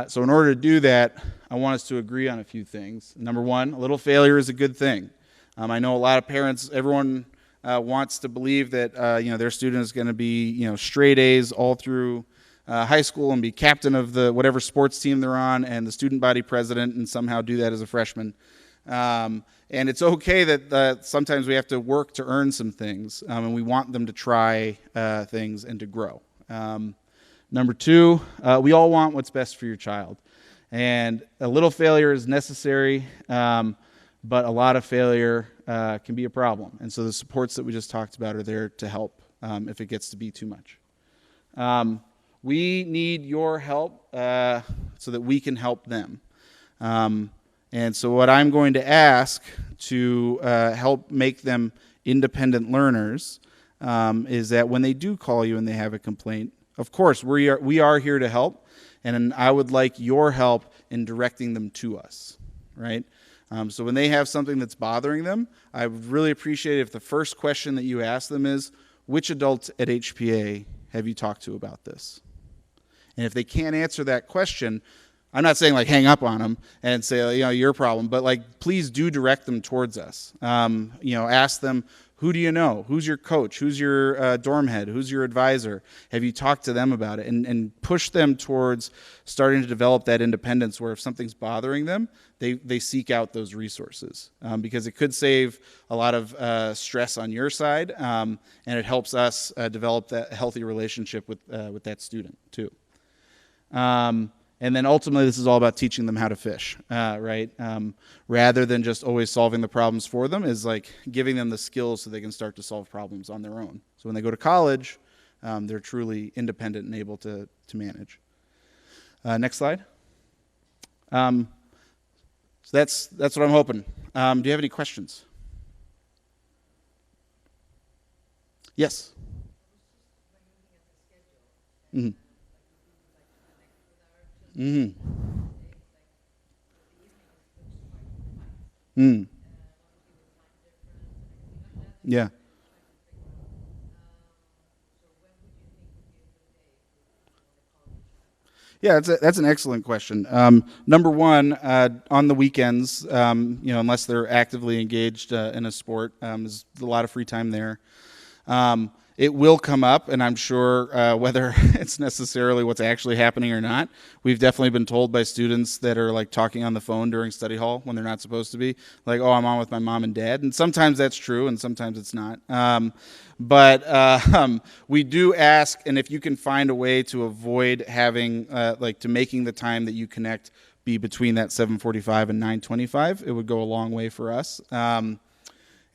Speaker 4: So in order to do that, I want us to agree on a few things. Number one, a little failure is a good thing. I know a lot of parents, everyone wants to believe that their student is going to be straight A's all through high school and be captain of the whatever sports team they're on and the student body president and somehow do that as a freshman. And it's okay that sometimes we have to work to earn some things, and we want them to try things and to grow. Number two, we all want what's best for your child. And a little failure is necessary, but a lot of failure can be a problem. And so the supports that we just talked about are there to help if it gets to be too much. We need your help so that we can help them. And so what I'm going to ask to help make them independent learners is that when they do call you and they have a complaint, of course, we are here to help, and I would like your help in directing them to us, right? So when they have something that's bothering them, I would really appreciate it if the first question that you ask them is, which adults at HPA have you talked to about this? And if they can't answer that question, I'm not saying like hang up on them and say, your problem, but like please do direct them towards us. Ask them, who do you know? Who's your coach? Who's your dorm head? Who's your advisor? Have you talked to them about it? And push them towards starting to develop that independence where if something's bothering them, they seek out those resources because it could save a lot of stress on your side and it helps us develop that healthy relationship with that student too. And then ultimately, this is all about teaching them how to fish, right? Rather than just always solving the problems for them, is like giving them the skills so they can start to solve problems on their own. So when they go to college, they're truly independent and able to manage. Next slide. So that's what I'm hoping. Do you have any questions? Yes. Mm-hmm. Mm-hmm. Mm. Yeah. Yeah, that's an excellent question. Number one, on the weekends, unless they're actively engaged in a sport, there's a lot of free time there. It will come up, and I'm sure whether it's necessarily what's actually happening or not. We've definitely been told by students that are like talking on the phone during study hall when they're not supposed to be, like, oh, I'm on with my mom and dad. And sometimes that's true, and sometimes it's not. But we do ask, and if you can find a way to avoid having, to making the time that you connect be between that 7:45 and 9:25, it would go a long way for us.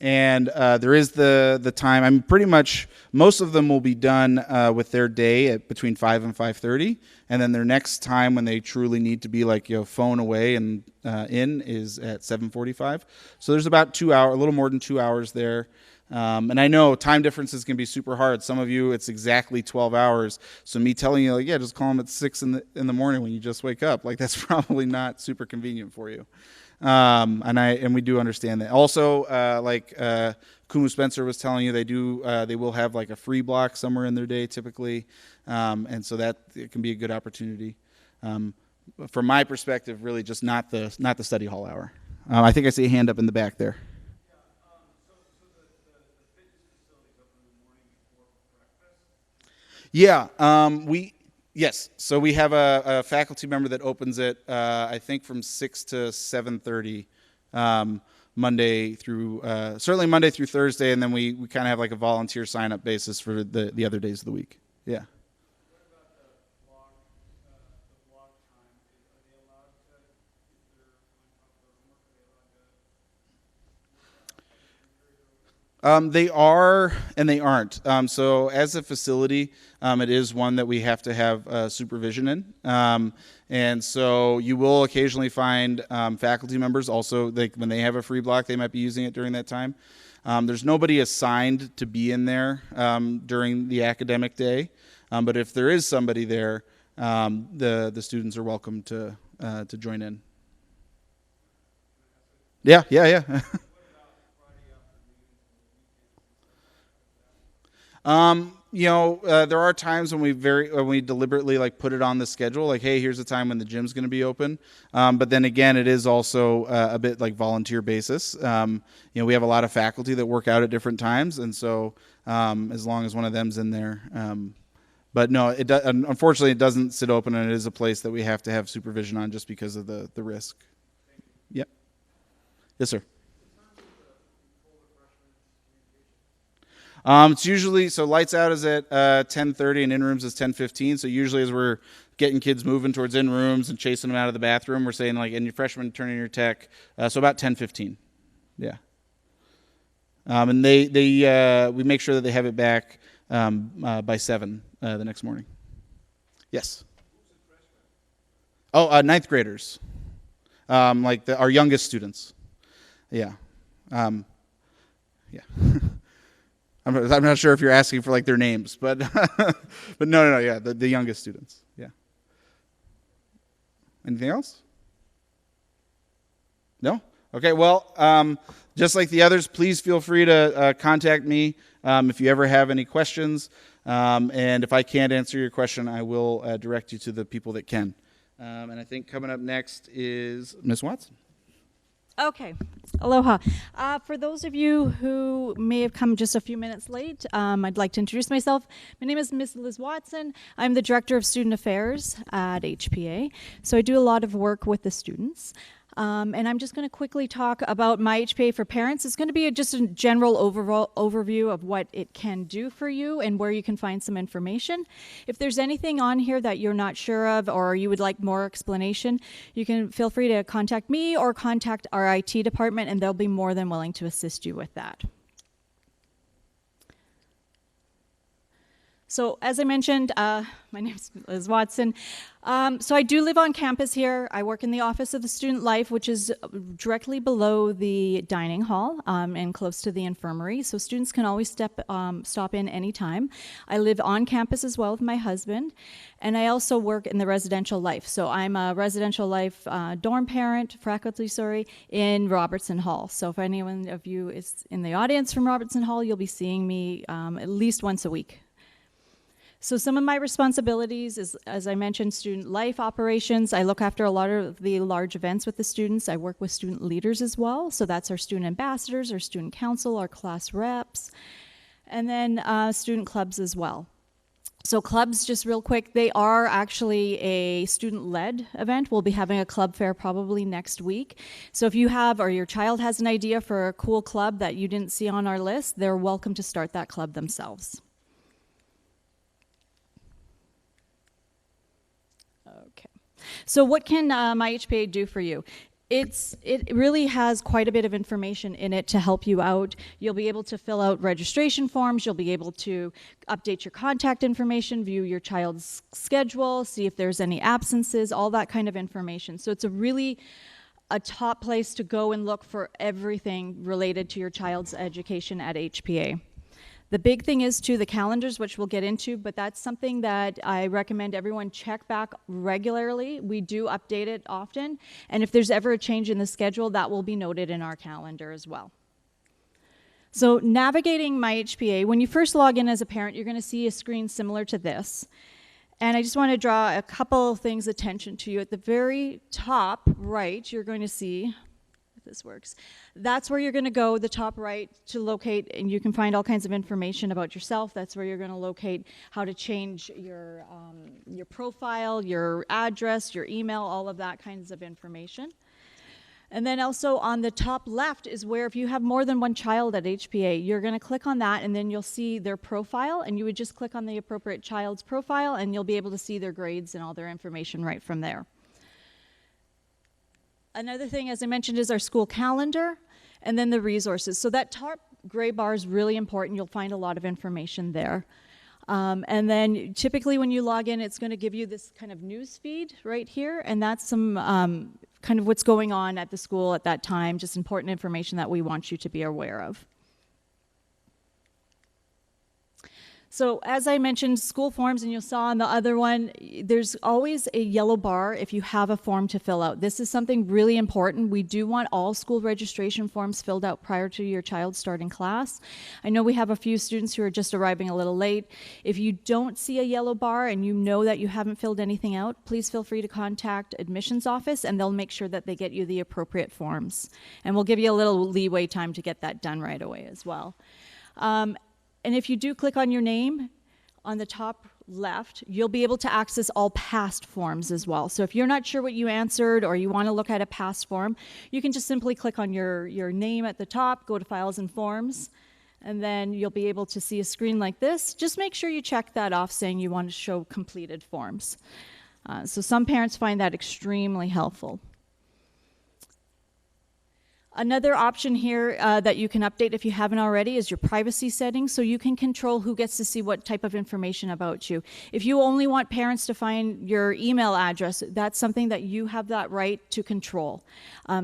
Speaker 4: And there is the time. I'm pretty much, most of them will be done with their day at between 5 and 5:30. And then their next time when they truly need to be phone away and in is at 7:45. So there's about 2 hours, a little more than 2 hours there. And I know time differences can be super hard. Some of you, it's exactly 12 hours. So me telling you, just call them at 6 in the morning when you just wake up, that's probably not super convenient for you. And we do understand that. Also, Kumu Spencer was telling you, they will have a free block somewhere in their day typically, and so that it can be a good opportunity. From my perspective, really just not the study hall hour. I think I see a hand up in the back there. Yeah, yes. So we have a faculty member that opens it, I think, from 6 to 7:30, Monday through certainly Monday through Thursday, and then we kind of have a volunteer sign-up basis for the other days of the week. Yeah. What about the block time? Are they allowed to, if they're on top of their homework, they are and they aren't. So as a facility, it is one that we have to have supervision in. And so you will occasionally find faculty members also, when they have a free block, they might be using it during that time. There's nobody assigned to be in there during the academic day. But if there is somebody there, the students are welcome to join in. Yeah. There are times when we deliberately put it on the schedule, hey, here's a time when the gym's going to be open. But then again, it is also a bit volunteer basis. We have a lot of faculty that work out at different times, and so as long as one of them's in there. But no, unfortunately, it doesn't sit open, and it is a place that we have to have supervision on just because of the risk. Yep. Yes, sir. It's usually, so lights out is at 10:30 and in rooms is 10:15. So usually as we're getting kids moving towards in rooms and chasing them out of the bathroom, we're saying like, and your freshmen turn in your tech. So about 10:15. Yeah. And we make sure that they have it back by 7 the next morning. Yes. Oh, ninth graders. Like our youngest students. Yeah. Yeah. I'm not sure if you're asking for like their names, but but no, yeah, the youngest students. Yeah. Anything else? No? Okay, well, just like the others, please feel free to contact me if you ever have any questions. And if I can't answer your question, I will direct you to the people that can. And I think coming up next is Ms. Watson.
Speaker 1: Okay, aloha. For those of you who may have come just a few minutes late, I'd like to introduce myself. My name is Ms. Liz Watson. I'm the Director of Student Affairs at HPA, so I do a lot of work with the students. And I'm just going to quickly talk about My HPA for Parents. It's going to be just a general overview of what it can do for you and where you can find some information. If there's anything on here that you're not sure of or you would like more explanation, you can feel free to contact me or contact our IT department, and they'll be more than willing to assist you with that. So as I mentioned, my name is Liz Watson. So I do live on campus here. I work in the Office of the Student Life, which is directly below the dining hall and close to the infirmary. So students can always stop in anytime. I live on campus as well with my husband. And I also work in the residential life. So I'm a residential life dorm parent, faculty, in Robertson Hall. So if anyone of you is in the audience from Robertson Hall, you'll be seeing me at least once a week. So some of my responsibilities is, as I mentioned, student life operations. I look after a lot of the large events with the students. I work with student leaders as well. So that's our student ambassadors, our student council, our class reps, and then student clubs as well. So clubs, just real quick, they are actually a student-led event. We'll be having a club fair probably next week. So if you have or your child has an idea for a cool club that you didn't see on our list, they're welcome to start that club themselves. So what can My HPA do for you? It really has quite a bit of information in it to help you out. You'll be able to fill out registration forms. You'll be able to update your contact information, view your child's schedule, see if there's any absences, all that kind of information. So it's a top place to go and look for everything related to your child's education at HPA. The big thing is, too, the calendars, which we'll get into, but that's something that I recommend everyone check back regularly. We do update it often, and if there's ever a change in the schedule, that will be noted in our calendar as well. So navigating My HPA, when you first log in as a parent, you're going to see a screen similar to this. And I just want to draw a couple things attention to you. At the very top right, you're going to see, if this works, that's where you're going to go, the top right, to locate, and you can find all kinds of information about yourself. That's where you're going to locate how to change your profile, your address, your email, all of that kinds of information. And then also on the top left is where if you have more than one child at HPA, you're going to click on that, and then you'll see their profile, and you would just click on the appropriate child's profile, and you'll be able to see their grades and all their information right from there. Another thing, as I mentioned, is our school calendar, and then the resources. So that top gray bar is really important. You'll find a lot of information there. And then typically when you log in, it's going to give you this kind of news feed right here, and that's some kind of what's going on at the school at that time, just important information that we want you to be aware of. So as I mentioned, school forms, and you saw on the other one, there's always a yellow bar if you have a form to fill out. This is something really important. We do want all school registration forms filled out prior to your child starting class. I know we have a few students who are just arriving a little late. If you don't see a yellow bar and you know that you haven't filled anything out, please feel free to contact admissions office, and they'll make sure that they get you the appropriate forms. And we'll give you a little leeway time to get that done right away as well. And if you do click on your name on the top left, you'll be able to access all past forms as well. So if you're not sure what you answered or you want to look at a past form, you can just simply click on your name at the top, go to Files and Forms, And then you'll be able to see a screen like this. Just make sure you check that off saying you want to show completed forms. So some parents find that extremely helpful. Another option here that you can update if you haven't already is your privacy settings, so you can control who gets to see what type of information about you. If you only want parents to find your email address, that's something that you have that right to control.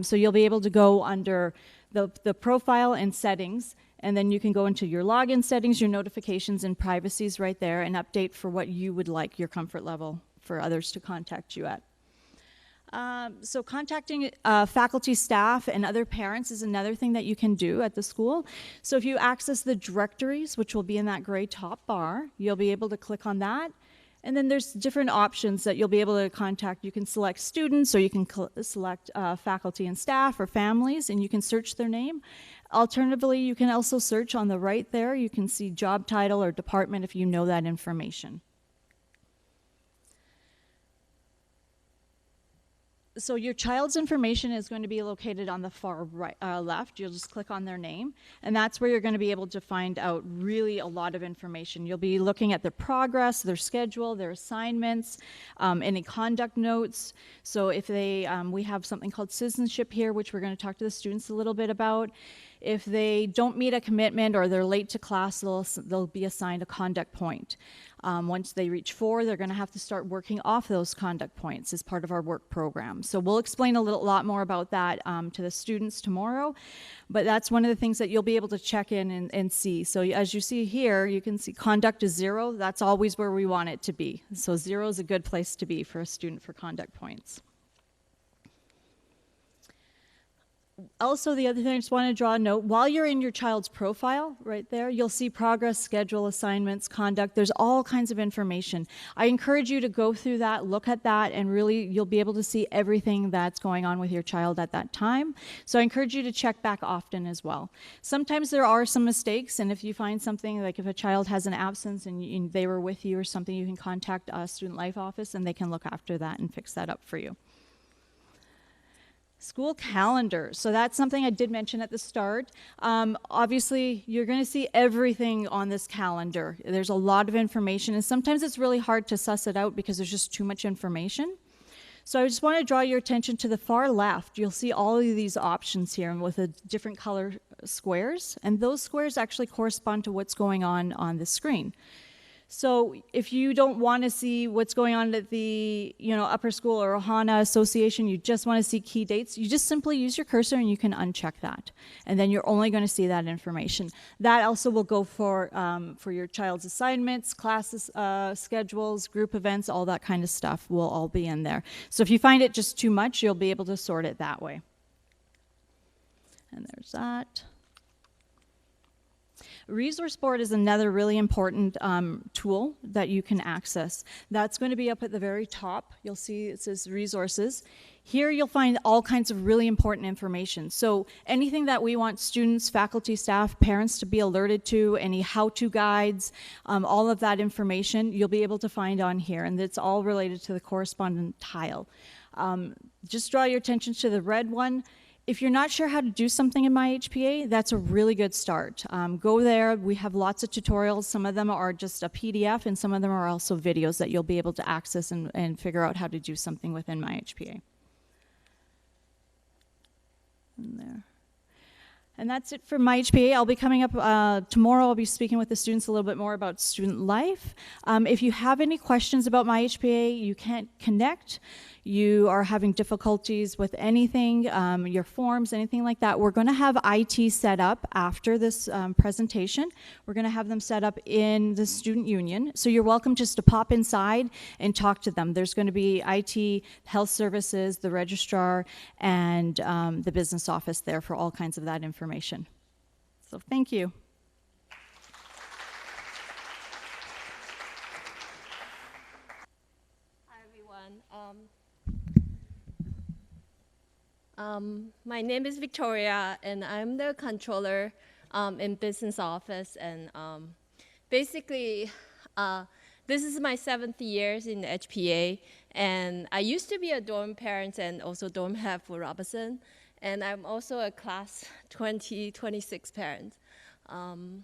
Speaker 1: So you'll be able to go under the profile and settings, and then you can go into your login settings, your notifications and privacies right there, and update for what you would like your comfort level for others to contact you at. So contacting faculty, staff, and other parents is another thing that you can do at the school. So if you access the directories, which will be in that gray top bar, you'll be able to click on that. And then there's different options that you'll be able to contact. You can select students, or you can select faculty and staff or families, and you can search their name. Alternatively, you can also search on the right there. You can see job title or department if you know that information. So your child's information is going to be located on the far right, left. You'll just click on their name, and that's where you're going to be able to find out really a lot of information. You'll be looking at their progress, their schedule, their assignments, any conduct notes. So if they, we have something called citizenship here, which we're going to talk to the students a little bit about. If they don't meet a commitment or they're late to class, they'll be assigned a conduct point. Once they reach 4, they're going to have to start working off those conduct points as part of our work program. So we'll explain a lot more about that to the students tomorrow, but that's one of the things that you'll be able to check in and see. So as you see here, you can see conduct is 0. That's always where we want it to be. So 0 is a good place to be for a student for conduct points. Also, the other thing I just want to draw a note, while you're in your child's profile right there, you'll see progress, schedule, assignments, conduct. There's all kinds of information. I encourage you to go through that, look at that, and really you'll be able to see everything that's going on with your child at that time. So I encourage you to check back often as well. Sometimes there are some mistakes, and if you find something, like if a child has an absence and they were with you or something, you can contact a student life office and they can look after that and fix that up for you. School calendar. So that's something I did mention at the start. Obviously, you're going to see everything on this calendar. There's a lot of information, and sometimes it's really hard to suss it out because there's just too much information. So I just want to draw your attention to the far left. You'll see all of these options here with the different color squares, and those squares actually correspond to what's going on the screen. So if you don't want to see what's going on at the upper school or Ohana Association, you just want to see key dates, you just simply use your cursor and you can uncheck that. And then you're only going to see that information. That also will go for your child's assignments, classes, schedules, group events, all that kind of stuff will all be in there. So if you find it just too much, you'll be able to sort it that way. And there's that. Resource board is another really important tool that you can access. That's going to be up at the very top. You'll see it says resources. Here you'll find all kinds of really important information. So anything that we want students, faculty, staff, parents to be alerted to, any how-to guides, all of that information you'll be able to find on here, and it's all related to the correspondent tile. Just draw your attention to the red one. If you're not sure how to do something in My HPA, that's a really good start. Go there. We have lots of tutorials. Some of them are just a PDF, and some of them are also videos that you'll be able to access and figure out how to do something within My HPA. And there. And that's it for My HPA. I'll be coming up tomorrow. I'll be speaking with the students a little bit more about student life. If you have any questions about My HPA, you can't connect, you are having difficulties with anything, your forms, anything like that, we're going to have IT set up after this presentation. We're going to have them set up in the student union. So you're welcome just to pop inside and talk to them. There's going to be IT, health services, the registrar, and the business office there for all kinds of that information. So thank you.
Speaker 5: Hi, everyone. My name is Victoria, and I'm the controller in business office. And basically, this is my 7th year in the HPA. And I used to be a dorm parent and also dorm head for Robinson. And I'm also a class 2026 parent. And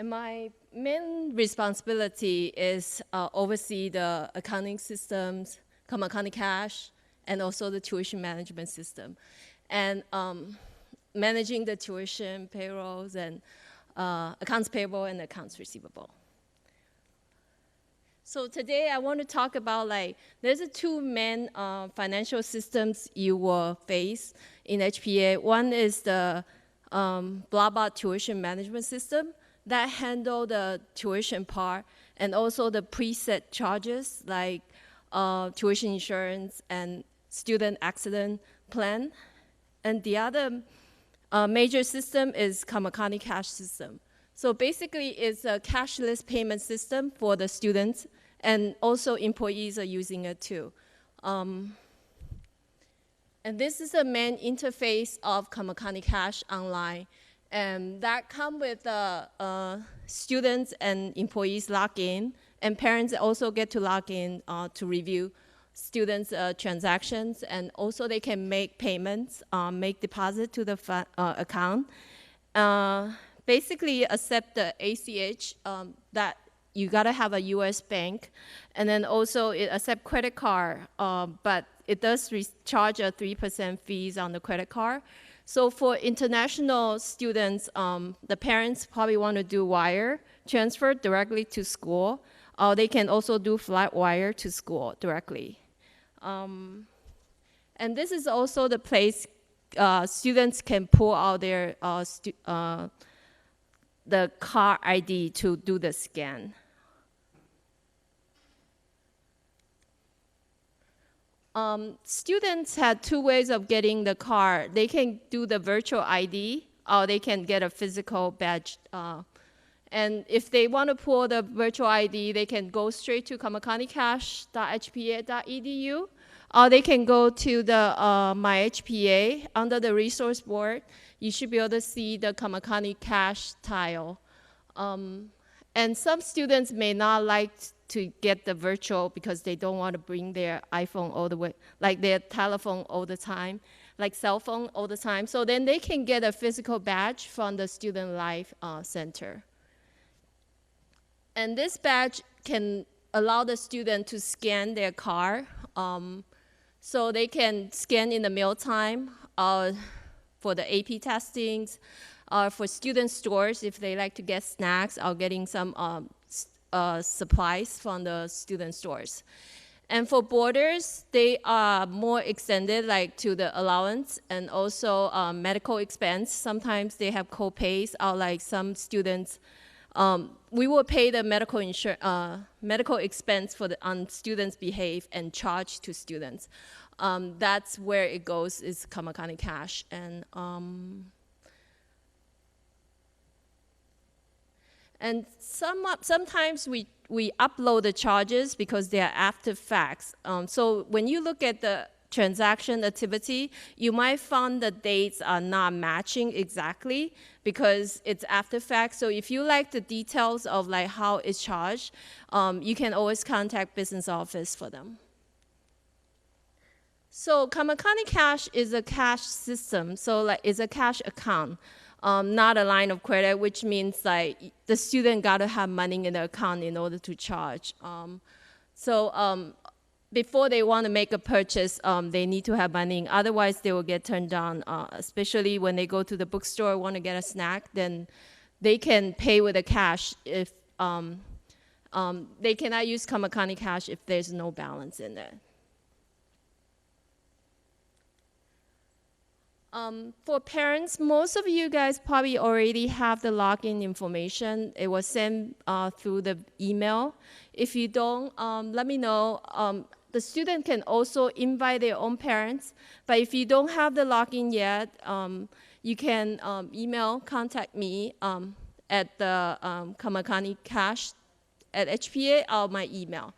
Speaker 5: my main responsibility is oversee the accounting systems, Kamakani Cash, and also the tuition management system. And managing the tuition, payrolls, and accounts payable and accounts receivable. So today I want to talk about there's two main financial systems you will face in HPA. One is the BlaBla tuition management system that handle the tuition part and also the preset charges like tuition insurance and student accident plan. And the other major system is Kamakani Cash system. So basically it's a cashless payment system for the students, and also employees are using it too. And this is the main interface of Kamakani Cash online. And that come with students and employees log in, and parents also get to log in to review students' transactions, and also they can make payments, make deposit to the account. Basically accept the ACH that you gotta have a US bank, and then also it accept credit card, but it does charge a 3% fees on the credit card. So for international students, the parents probably want to do wire transfer directly to school. They can also do flat wire to school directly. And this is also the place students can pull out their the car ID to do the scan. Students had two ways of getting the card. They can do the virtual ID, or they can get a physical badge. And if they want to pull the virtual ID, they can go straight to kamakanikash.hpa.edu, or they can go to the My HPA under the resource board. You should be able to see the Kamakani Cash tile. And some students may not like to get the virtual because they don't want to bring their iPhone all the way, like their telephone all the time, like cell phone all the time. So then they can get a physical badge from the Student Life Center. And this badge can allow the student to scan their card. So they can scan in the mealtime for the AP testings, for student stores if they like to get snacks or getting some supplies from the student stores. And for boarders, they are more extended, like to the allowance and also medical expense. Sometimes they have co-pays, or like some students, we will pay the medical expense for on students' behalf and charge to students. That's where it goes, is Kamakani Cash. And sometimes we upload the charges because they are after facts. So when you look at the transaction activity, you might find the dates are not matching exactly because it's after facts. So if you like the details of like how it's charged, you can always contact business office for them. So Kamakani Cash is a cash system. So like it's a cash account. Not a line of credit, which means like the student got to have money in the account in order to charge. Before they want to make a purchase, they need to have money. Otherwise, they will get turned down, especially when they go to the bookstore, want to get a snack, then they can pay with the cash if they cannot use Kamakani Cash if there's no balance in it. For parents, most of you guys probably already have the login information. It was sent through the email. If you don't, let me know. The student can also invite their own parents, but if you don't have the login yet, you can contact me at the Kamakani Cash at HPA or my email.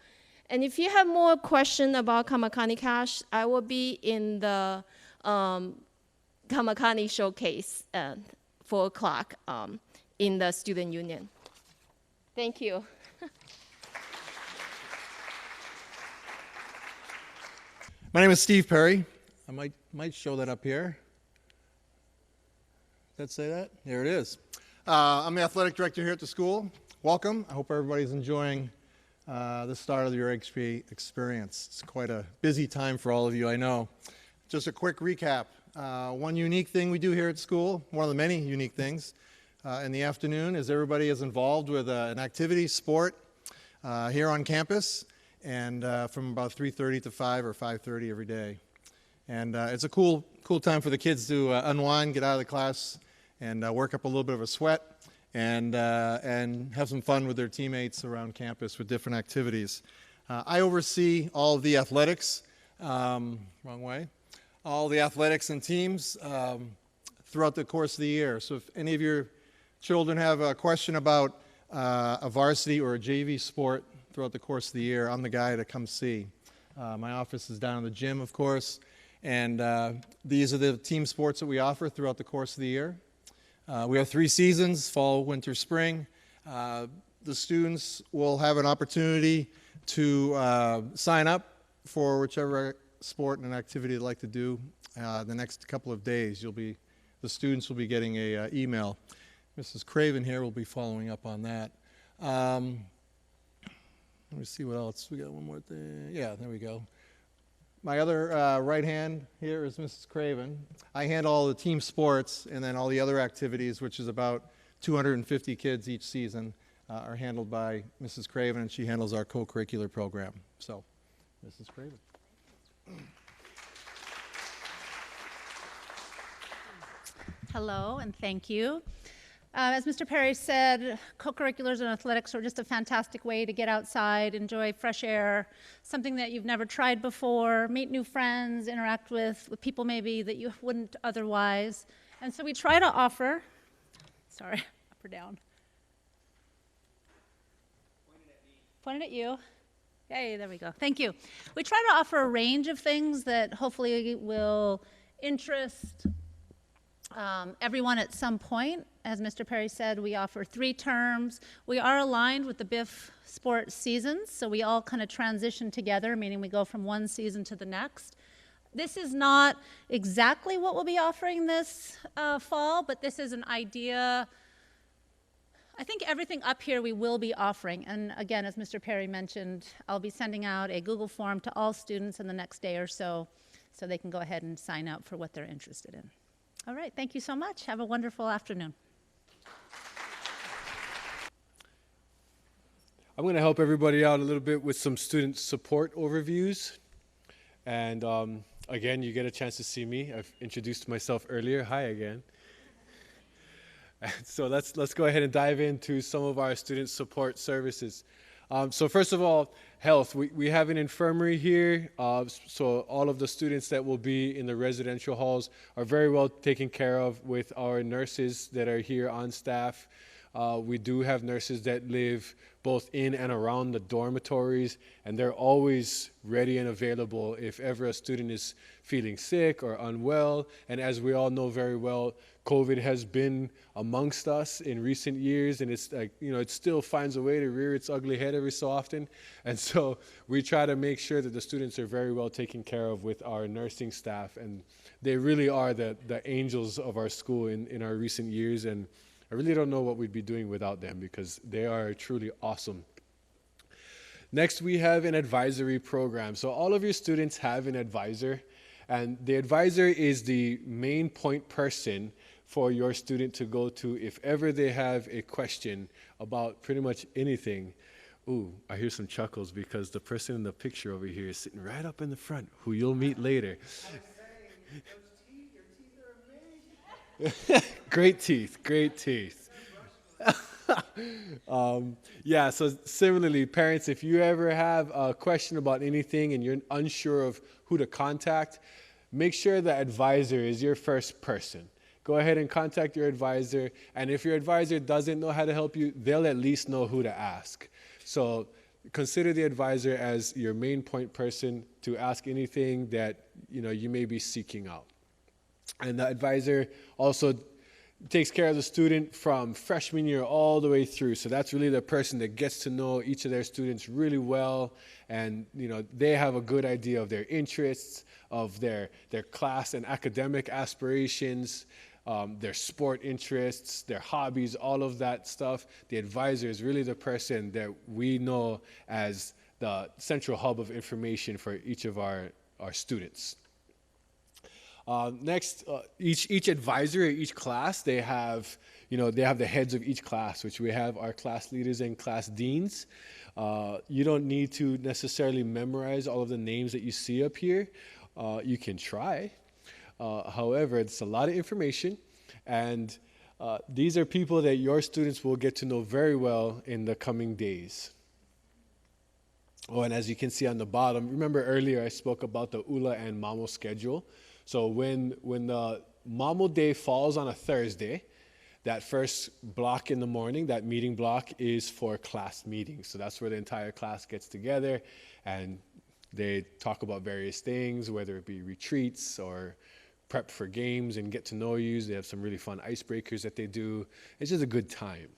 Speaker 5: And if you have more questions about Kamakani Cash, I will be in the Kamakani Showcase at 4 o'clock in the Student Union. Thank you.
Speaker 6: My name is Steve Perry. I might show that up here. Does that say that? There it is. I'm the athletic director here at the school. Welcome. I hope everybody's enjoying the start of your HPA experience. It's quite a busy time for all of you, I know. Just a quick recap. One unique thing we do here at school, one of the many unique things, in the afternoon is everybody is involved with an activity, sport, here on campus, and from about 3:30 to 5 or 5:30 every day. And it's a cool time for the kids to unwind, get out of the class, and work up a little bit of a sweat, and have some fun with their teammates around campus with different activities. I oversee all of the athletics, wrong way, all the athletics and teams throughout the course of the year. So if any of your children have a question about a varsity or a JV sport throughout the course of the year, I'm the guy to come see. My office is down in the gym, of course, and these are the team sports that we offer throughout the course of the year. We have 3 seasons, fall, winter, spring. The students will have an opportunity to sign up for whichever sport and activity they'd like to do. The next couple of days, the students will be getting an email. Mrs. Craven here will be following up on that. Let me see what else. We got one more thing. Yeah, there we go. My other right hand here is Mrs. Craven. I handle all the team sports, and then all the other activities, which is about 250 kids each season, are handled by Mrs. Craven, and she handles our co-curricular program. So, Mrs. Craven.
Speaker 7: Hello, and thank you. As Mr. Perry said, co-curriculars and athletics are just a fantastic way to get outside, enjoy fresh air, something that you've never tried before, meet new friends, interact with people maybe that you wouldn't otherwise. And so we try to offer, sorry, up or down? Pointed at you. Yay, there we go. Thank you. We try to offer a range of things that hopefully will interest everyone at some point. As Mr. Perry said, we offer 3 terms. We are aligned with the BIF sport seasons, so we all kind of transition together, meaning we go from one season to the next. This is not exactly what we'll be offering this fall, but this is an idea. I think everything up here we will be offering. And again, as Mr. Perry mentioned, I'll be sending out a Google form to all students in the next day or so they can go ahead and sign up for what they're interested in. All right, thank you so much. Have a wonderful afternoon.
Speaker 3: I'm going to help everybody out a little bit with some student support overviews. And again, you get a chance to see me. I've introduced myself earlier. Hi again. So let's go ahead and dive into some of our student support services. So first of all, health. We have an infirmary here, so all of the students that will be in the residential halls are very well taken care of with our nurses that are here on staff. We do have nurses that live both in and around the dormitories, and they're always ready and available if ever a student is feeling sick or unwell. And as we all know very well, COVID has been amongst us in recent years, and it's like, it still finds a way to rear its ugly head every so often. And so we try to make sure that the students are very well taken care of with our nursing staff, and they really are the angels of our school in our recent years. And I really don't know what we'd be doing without them, because they are truly awesome. Next, we have an advisory program. So all of your students have an advisor, and the advisor is the main point person for your student to go to if ever they have a question about pretty much anything. Ooh, I hear some chuckles because the person in the picture over here is sitting right up in the front, who you'll meet later. Great teeth, great teeth. Yeah, so similarly, parents, if you ever have a question about anything and you're unsure of who to contact, make sure the advisor is your first person. Go ahead and contact your advisor, and if your advisor doesn't know how to help you, they'll at least know who to ask. So consider the advisor as your main point person to ask anything that you may be seeking out. And the advisor also takes care of the student from freshman year all the way through. So that's really the person that gets to know each of their students really well, and they have a good idea of their interests, of their class and academic aspirations. their sport interests, their hobbies, all of that stuff. The advisor is really the person that we know as the central hub of information for each of our students. Next, each advisor, each class, they have the heads of each class, which we have our class leaders and class deans. You don't need to necessarily memorize all of the names that you see up here. You can try. However, it's a lot of information, and these are people that your students will get to know very well in the coming days. Oh, and as you can see on the bottom, remember earlier I spoke about the ULA and MAMO schedule. So when the MAMO day falls on a Thursday, that first block in the morning, that meeting block, is for class meetings. So that's where the entire class gets together and they talk about various things, whether it be retreats or prep for games and get to know you. They have some really fun icebreakers that they do. It's just a good time.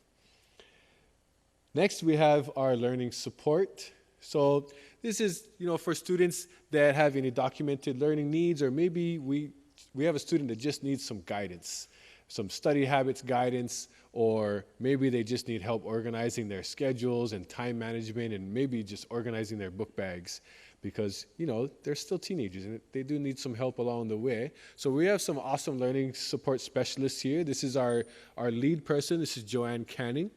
Speaker 3: Next, we have our learning support. So this is, for students that have any documented learning needs, or maybe we have a student that just needs some guidance, some study habits guidance, or maybe they just need help organizing their schedules and time management, and maybe just organizing their book bags because, they're still teenagers and they do need some help along the way. So we have some awesome learning support specialists here. This is our lead person. This is Joanne Canning.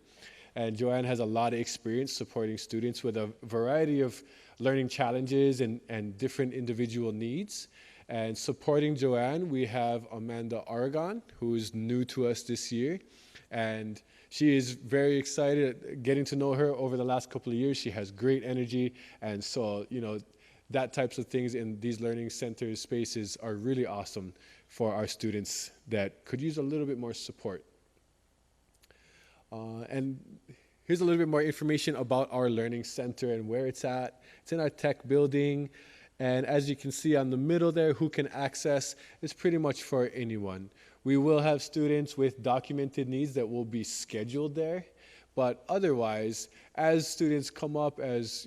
Speaker 3: And Joanne has a lot of experience supporting students with a variety of learning challenges and different individual needs. And supporting Joanne, we have Amanda Aragon, who is new to us this year. And she is very excited getting to know her over the last couple of years. She has great energy. And so, that types of things in these learning center spaces are really awesome for our students that could use a little bit more support. And here's a little bit more information about our learning center and where it's at. It's in our tech building. And as you can see on the middle there, who can access, is pretty much for anyone. We will have students with documented needs that will be scheduled there. But otherwise, as students come up as,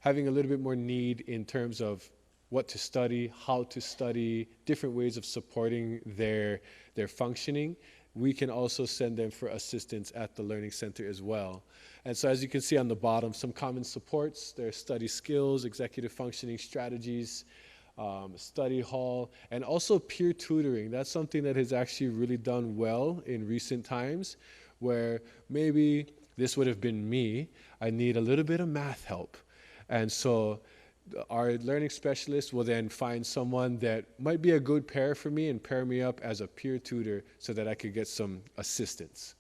Speaker 3: having a little bit more need in terms of what to study, how to study, different ways of supporting their functioning, we can also send them for assistance at the Learning Center as well. And so as you can see on the bottom, some common supports, there's study skills, executive functioning strategies, study hall, and also peer tutoring. That's something that has actually really done well in recent times, where maybe this would have been me. I need a little bit of math help. And so our learning specialist will then find someone that might be a good pair for me and pair me up as a peer tutor so that I could get some assistance.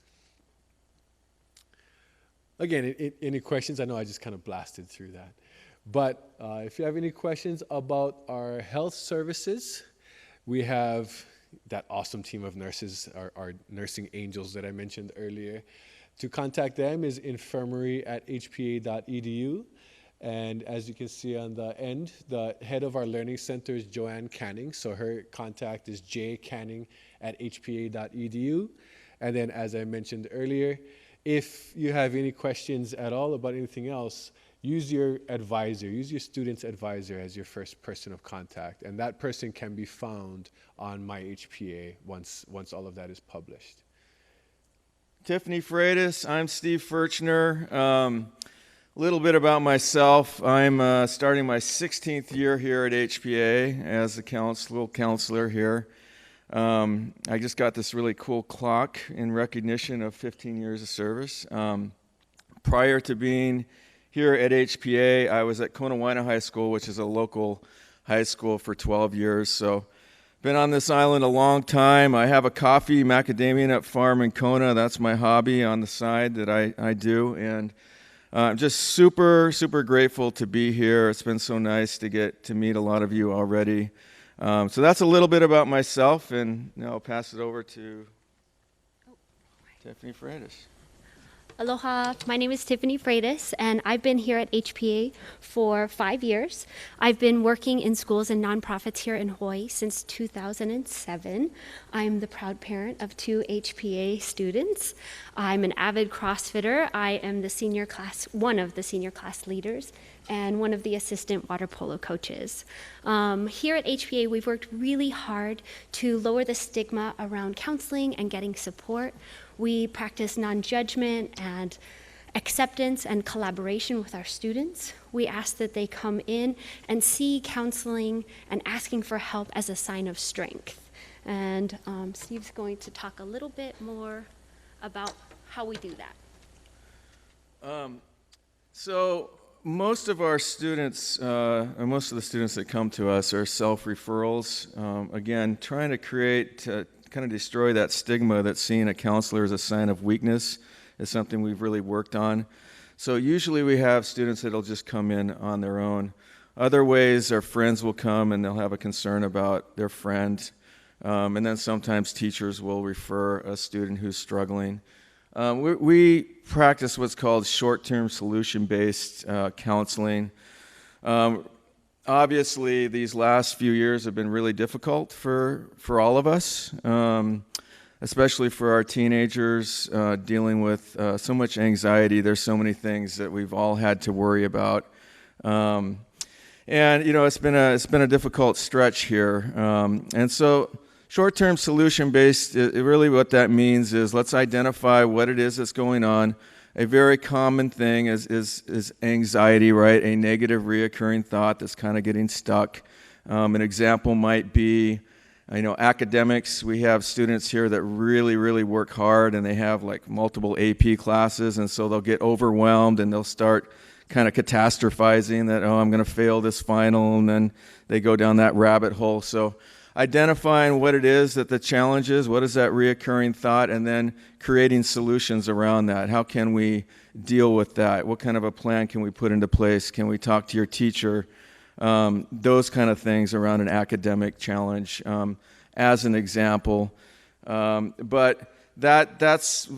Speaker 3: Again, any questions? I know I just kind of blasted through that. But if you have any questions about our health services, we have that awesome team of nurses, our nursing angels that I mentioned earlier. To contact them is infirmary@hpa.edu. And as you can see on the end, the head of our learning center is Joanne Canning. So her contact is jcanning@hpa.edu. And then as I mentioned earlier, if you have any questions at all about anything else, use your advisor, use your student's advisor as your first person of contact. And that person can be found on My HPA once all of that is published.
Speaker 8: Tiffany Freitas, I'm Steve Furchner. A little bit about myself. I'm starting my 16th year here at HPA as a counselor here. I just got this really cool clock in recognition of 15 years of service. Prior to being here at HPA, I was at Kona High School, which is a local high school, for 12 years. So been on this island a long time. I have a coffee macadamia nut farm in Kona. That's my hobby on the side that I do. And I'm just super, super grateful to be here. It's been so nice to get to meet a lot of you already. So that's a little bit about myself, and now I'll pass it over to Tiffany Freitas.
Speaker 9: Aloha, my name is Tiffany Freitas, and I've been here at HPA for 5 years. I've been working in schools and nonprofits here in Hawaii since 2007. I'm the proud parent of 2 HPA students. I'm an avid CrossFitter. I am one of the senior class leaders, and one of the assistant water polo coaches. Here at HPA, we've worked really hard to lower the stigma around counseling and getting support. We practice non-judgment and acceptance and collaboration with our students. We ask that they come in and see counseling and asking for help as a sign of strength. And Steve's going to talk a little bit more about how we do that.
Speaker 8: So most of our students, and most of the students that come to us are self-referrals. Again, trying to kind of destroy that stigma that seeing a counselor as a sign of weakness is something we've really worked on. So usually we have students that'll just come in on their own. Other ways, our friends will come and they'll have a concern about their friend. And then sometimes teachers will refer a student who's struggling. We practice what's called short-term solution-based counseling. Obviously, these last few years have been really difficult for all of us, especially for our teenagers dealing with so much anxiety. There's so many things that we've all had to worry about. And, it's been a difficult stretch here. And so short-term solution-based, really what that means is let's identify what it is that's going on. A very common thing is anxiety, right? A negative reoccurring thought that's kind of getting stuck. An example might be, academics. We have students here that really, really work hard and they have like multiple AP classes, and so they'll get overwhelmed and they'll start kind of catastrophizing that, I'm going to fail this final, and then they go down that rabbit hole. So identifying what it is that the challenge is, what is that reoccurring thought, and then creating solutions around that. How can we deal with that? What kind of a plan can we put into place? Can we talk to your teacher? Those kind of things around an academic challenge as an example. But that's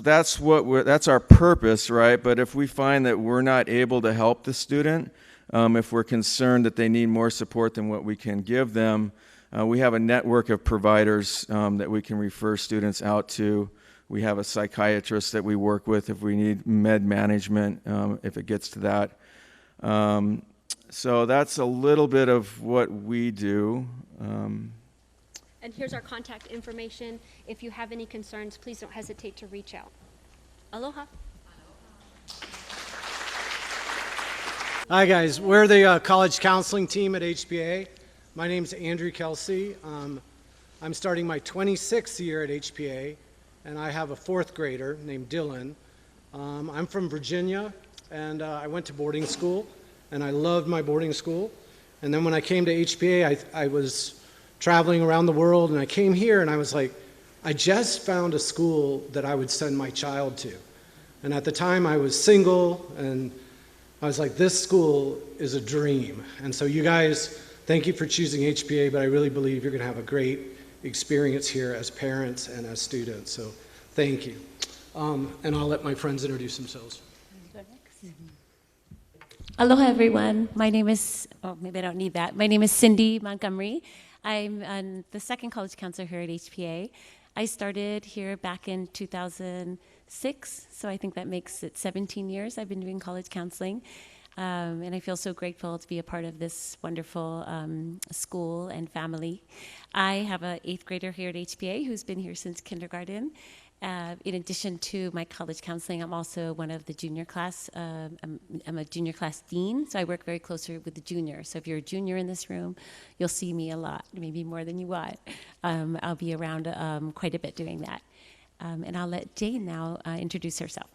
Speaker 8: our purpose, right? But if we find that we're not able to help the student, if we're concerned that they need more support than what we can give them, we have a network of providers that we can refer students out to. We have a psychiatrist that we work with if we need med management, if it gets to that. So that's a little bit of what we do.
Speaker 9: And here's our contact information. If you have any concerns, please don't hesitate to reach out. Aloha.
Speaker 10: Hi guys, we're the college counseling team at HPA. My name's Andrew Kelsey. I'm starting my 26th year at HPA, and I have a 4th grader named Dylan. I'm from Virginia, and I went to boarding school, and I loved my boarding school. And then when I came to HPA, I was traveling around the world, and I came here, and I was like, I just found a school that I would send my child to. And at the time, I was single, and I was like, this school is a dream. And so you guys, thank you for choosing HPA, but I really believe you're going to have a great experience here as parents and as students. So thank you. And I'll let my friends introduce themselves.
Speaker 11: Aloha, everyone. My name is, maybe I don't need that. My name is Cindy Montgomery. I'm the second college counselor here at HPA. I started here back in 2006, so I think that makes it 17 years I've been doing college counseling. And I feel so grateful to be a part of this wonderful school and family. I have an 8th grader here at HPA who's been here since kindergarten. In addition to my college counseling, I'm also one of the junior class. I'm a junior class dean, so I work very closely with the juniors. So if you're a junior in this room, you'll see me a lot, maybe more than you want. I'll be around quite a bit doing that. And I'll let Jane now introduce herself.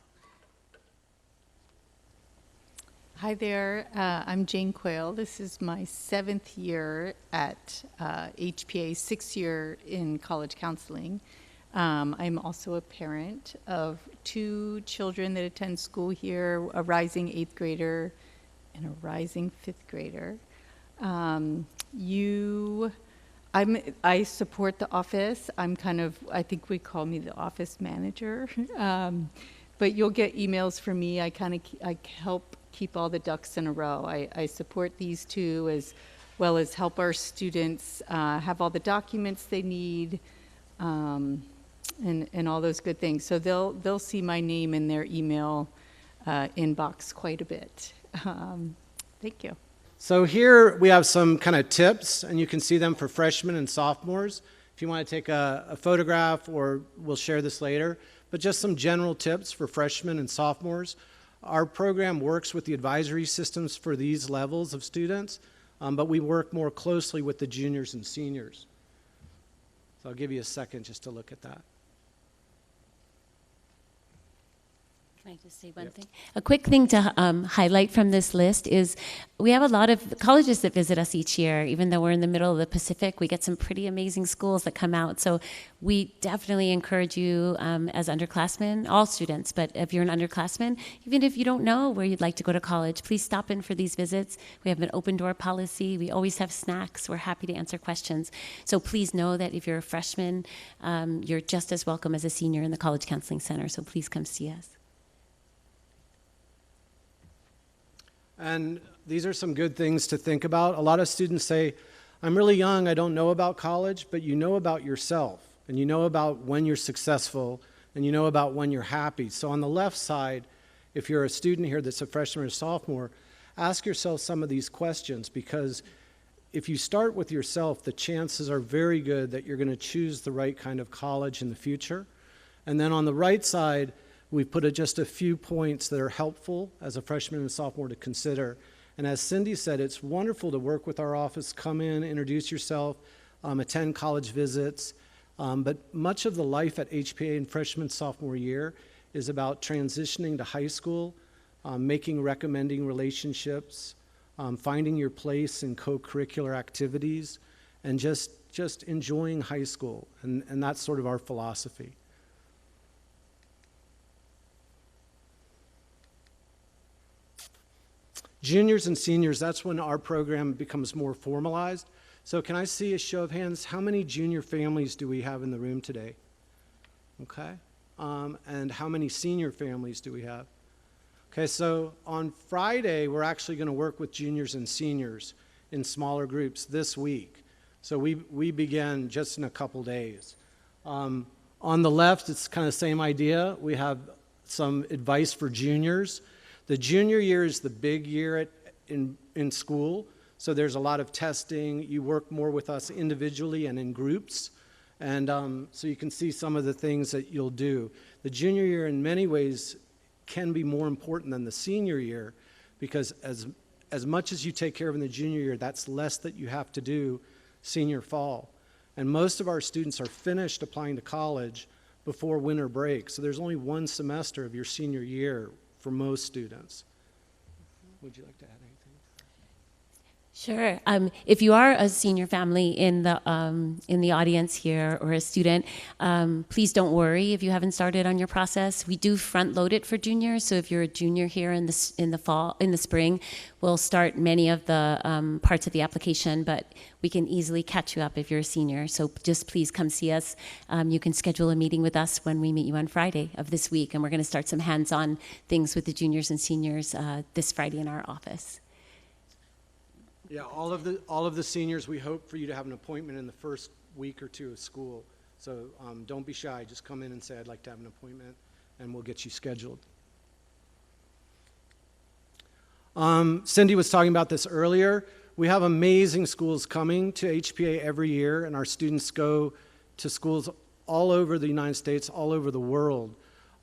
Speaker 12: Hi there, I'm Jane Quayle. This is my 7th year at HPA, 6th year in college counseling. I'm also a parent of 2 children that attend school here, a rising 8th grader and a rising 5th grader. I support the office. I think we call me the office manager. but you'll get emails from me. I help keep all the ducks in a row. I support these two as well as help our students have all the documents they need, and all those good things. So they'll see my name in their email inbox quite a bit. Thank you.
Speaker 10: So here we have some kind of tips, and you can see them for freshmen and sophomores. If you want to take a photograph, or we'll share this later, but just some general tips for freshmen and sophomores. Our program works with the advisory systems for these levels of students, but we work more closely with the juniors and seniors. So I'll give you a second just to look at that.
Speaker 11: Can I just say one thing? A quick thing to highlight from this list is we have a lot of colleges that visit us each year. Even though we're in the middle of the Pacific, we get some pretty amazing schools that come out. So we definitely encourage you as underclassmen, all students, but if you're an underclassman, even if you don't know where you'd like to go to college, please stop in for these visits. We have an open door policy. We always have snacks. We're happy to answer questions. So please know that if you're a freshman, you're just as welcome as a senior in the College Counseling Center. So please come see us.
Speaker 10: And these are some good things to think about. A lot of students say, I'm really young, I don't know about college, but you know about yourself, and you know about when you're successful, and you know about when you're happy. So on the left side, if you're a student here that's a freshman or sophomore, ask yourself some of these questions, because if you start with yourself, the chances are very good that you're going to choose the right kind of college in the future. And then on the right side, we put just a few points that are helpful as a freshman and sophomore to consider. And as Cindy said, it's wonderful to work with our office, come in, introduce yourself, attend college visits. But much of the life at HPA in freshman, sophomore year is about transitioning to high school, recommending relationships, finding your place in co-curricular activities, and just enjoying high school. And that's sort of our philosophy. Juniors and seniors, that's when our program becomes more formalized. So can I see a show of hands? How many junior families do we have in the room today? Okay. And how many senior families do we have? Okay, so on Friday, we're actually going to work with juniors and seniors in smaller groups this week. So we begin just in a couple days. On the left, it's kind of the same idea. We have some advice for juniors. The junior year is the big year in school, so there's a lot of testing. You work more with us individually and in groups, and so you can see some of the things that you'll do. The junior year in many ways can be more important than the senior year, because as much as you take care of in the junior year, that's less that you have to do senior fall. And most of our students are finished applying to college before winter break, so there's only one semester of your senior year for most students. Would you like to add anything?
Speaker 11: Sure. If you are a senior family in the audience here, or a student, please don't worry if you haven't started on your process. We do front load it for juniors. So if you're a junior here in the spring, we'll start many of the parts of the application, but we can easily catch you up if you're a senior. So just please come see us. You can schedule a meeting with us when we meet you on Friday of this week, and we're going to start some hands-on things with the juniors and seniors this Friday in our office.
Speaker 10: Yeah, all of the seniors, we hope for you to have an appointment in the first week or two of school. So don't be shy. Just come in and say, I'd like to have an appointment, and we'll get you scheduled. Cindy was talking about this earlier. We have amazing schools coming to HPA every year, and our students go to schools all over the United States, all over the world.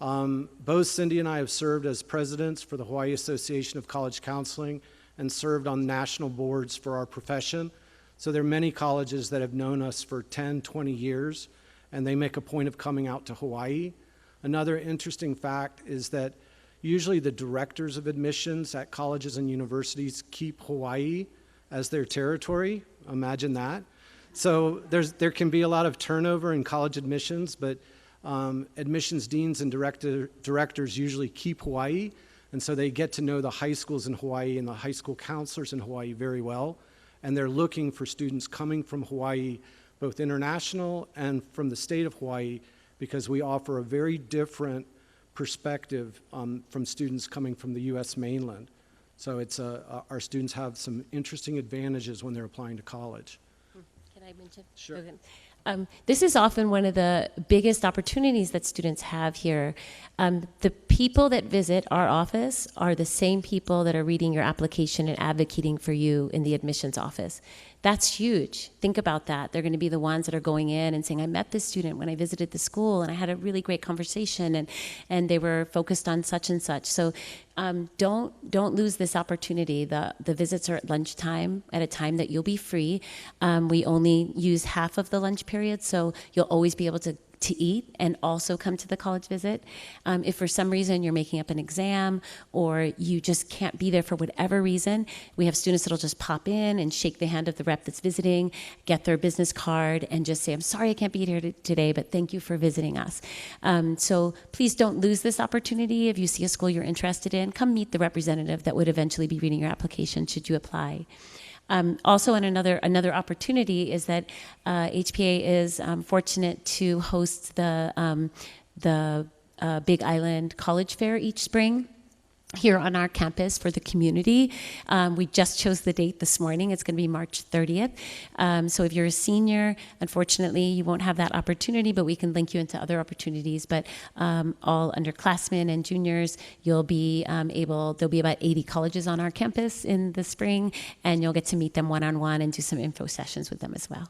Speaker 10: Both Cindy and I have served as presidents for the Hawaii Association of College Counseling and served on national boards for our profession. So there are many colleges that have known us for 10, 20 years, and they make a point of coming out to Hawaii. Another interesting fact is that usually the directors of admissions at colleges and universities keep Hawaii as their territory. Imagine that. So there can be a lot of turnover in college admissions, but admissions deans and directors usually keep Hawaii. And so they get to know the high schools in Hawaii and the high school counselors in Hawaii very well. And they're looking for students coming from Hawaii, both international and from the state of Hawaii, because we offer a very different perspective from students coming from the U.S. mainland. So it's our students have some interesting advantages when they're applying to college.
Speaker 11: Can I mention?
Speaker 10: Sure.
Speaker 11: Okay. This is often one of the biggest opportunities that students have here. The people that visit our office are the same people that are reading your application and advocating for you in the admissions office. That's huge. Think about that. They're going to be the ones that are going in and saying, I met this student when I visited the school and I had a really great conversation and they were focused on such and such. So don't lose this opportunity. The visits are at lunchtime at a time that you'll be free. We only use half of the lunch period, so you'll always be able to eat and also come to the college visit. If for some reason you're making up an exam or you just can't be there for whatever reason, we have students that'll just pop in and shake the hand of the rep that's visiting, get their business card, and just say, I'm sorry I can't be here today, but thank you for visiting us. So please don't lose this opportunity. If you see a school you're interested in, come meet the representative that would eventually be reading your application should you apply. Also, another opportunity is that HPA is fortunate to host the Big Island College Fair each spring here on our campus for the community. We just chose the date this morning. It's going to be March 30th. So if you're a senior, unfortunately, you won't have that opportunity, but we can link you into other opportunities. But all underclassmen and juniors, you'll be there'll be about 80 colleges on our campus in the spring, and you'll get to meet them one-on-one and do some info sessions with them as well.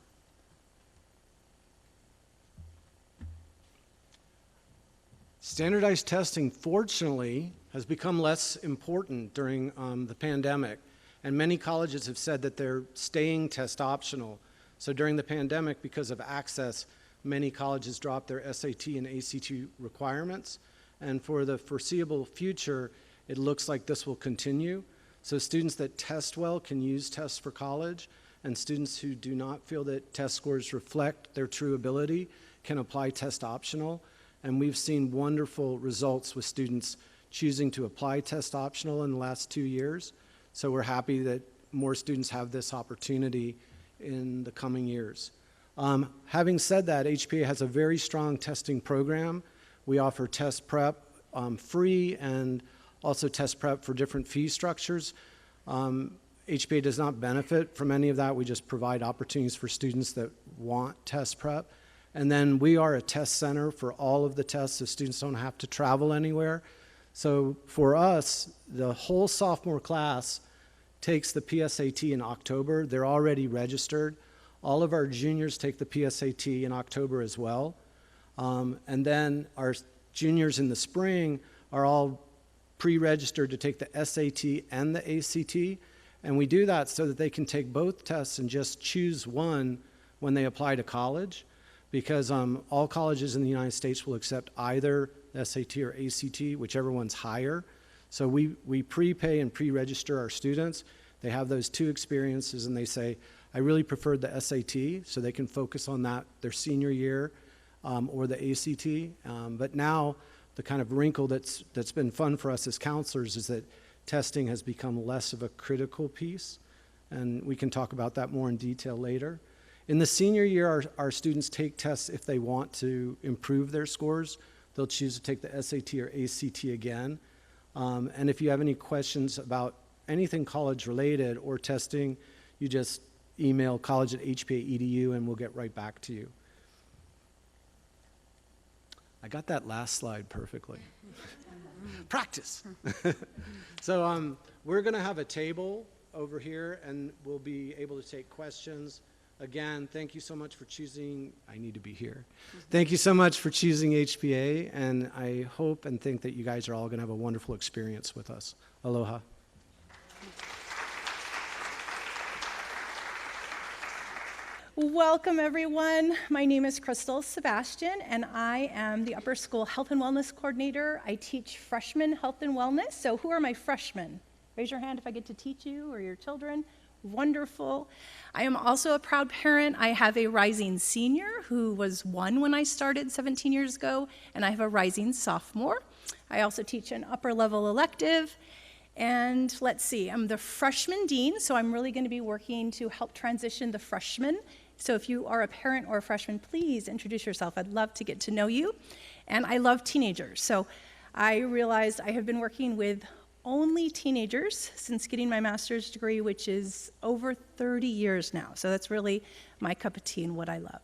Speaker 10: Standardized testing, fortunately, has become less important during the pandemic, and many colleges have said that they're staying test optional. So during the pandemic, because of access, many colleges dropped their SAT and ACT requirements, and for the foreseeable future, it looks like this will continue. So students that test well can use tests for college, and students who do not feel that test scores reflect their true ability can apply test optional. And we've seen wonderful results with students choosing to apply test optional in the last 2 years. So we're happy that more students have this opportunity in the coming years. Having said that, HPA has a very strong testing program. We offer test prep free and also test prep for different fee structures. HPA does not benefit from any of that. We just provide opportunities for students that want test prep. And then we are a test center for all of the tests so students don't have to travel anywhere. So for us, the whole sophomore class takes the PSAT in October. They're already registered. All of our juniors take the PSAT in October as well. And then our juniors in the spring are all pre-registered to take the SAT and the ACT. And we do that so that they can take both tests and just choose one when they apply to college, because all colleges in the United States will accept either SAT or ACT, whichever one's higher. So we prepay and pre-register our students. They have those two experiences and they say, I really preferred the SAT, so they can focus on that their senior year, or the ACT. But now the kind of wrinkle that's been fun for us as counselors is that testing has become less of a critical piece, and we can talk about that more in detail later. In the senior year, our students take tests if they want to improve their scores. They'll choose to take the SAT or ACT again. And if you have any questions about anything college related or testing, you just email college@hpa.edu and we'll get right back to you. I got that last slide perfectly. Practice. So we're going to have a table over here and we'll be able to take questions. Again, thank you so much for choosing, I need to be here. Thank you so much for choosing HPA, and I hope and think that you guys are all going to have a wonderful experience with us. Aloha.
Speaker 13: Welcome, everyone. My name is Crystal Sebastian, and I am the Upper School Health and Wellness Coordinator. I teach freshman health and wellness. So who are my freshmen? Raise your hand if I get to teach you or your children. Wonderful. I am also a proud parent. I have a rising senior who was 1 when I started 17 years ago, and I have a rising sophomore. I also teach an upper level elective. And let's see, I'm the freshman dean, so I'm really going to be working to help transition the freshmen. So if you are a parent or a freshman, please introduce yourself. I'd love to get to know you. And I love teenagers. So I realized I have been working with only teenagers since getting my master's degree, which is over 30 years now. So that's really my cup of tea and what I love.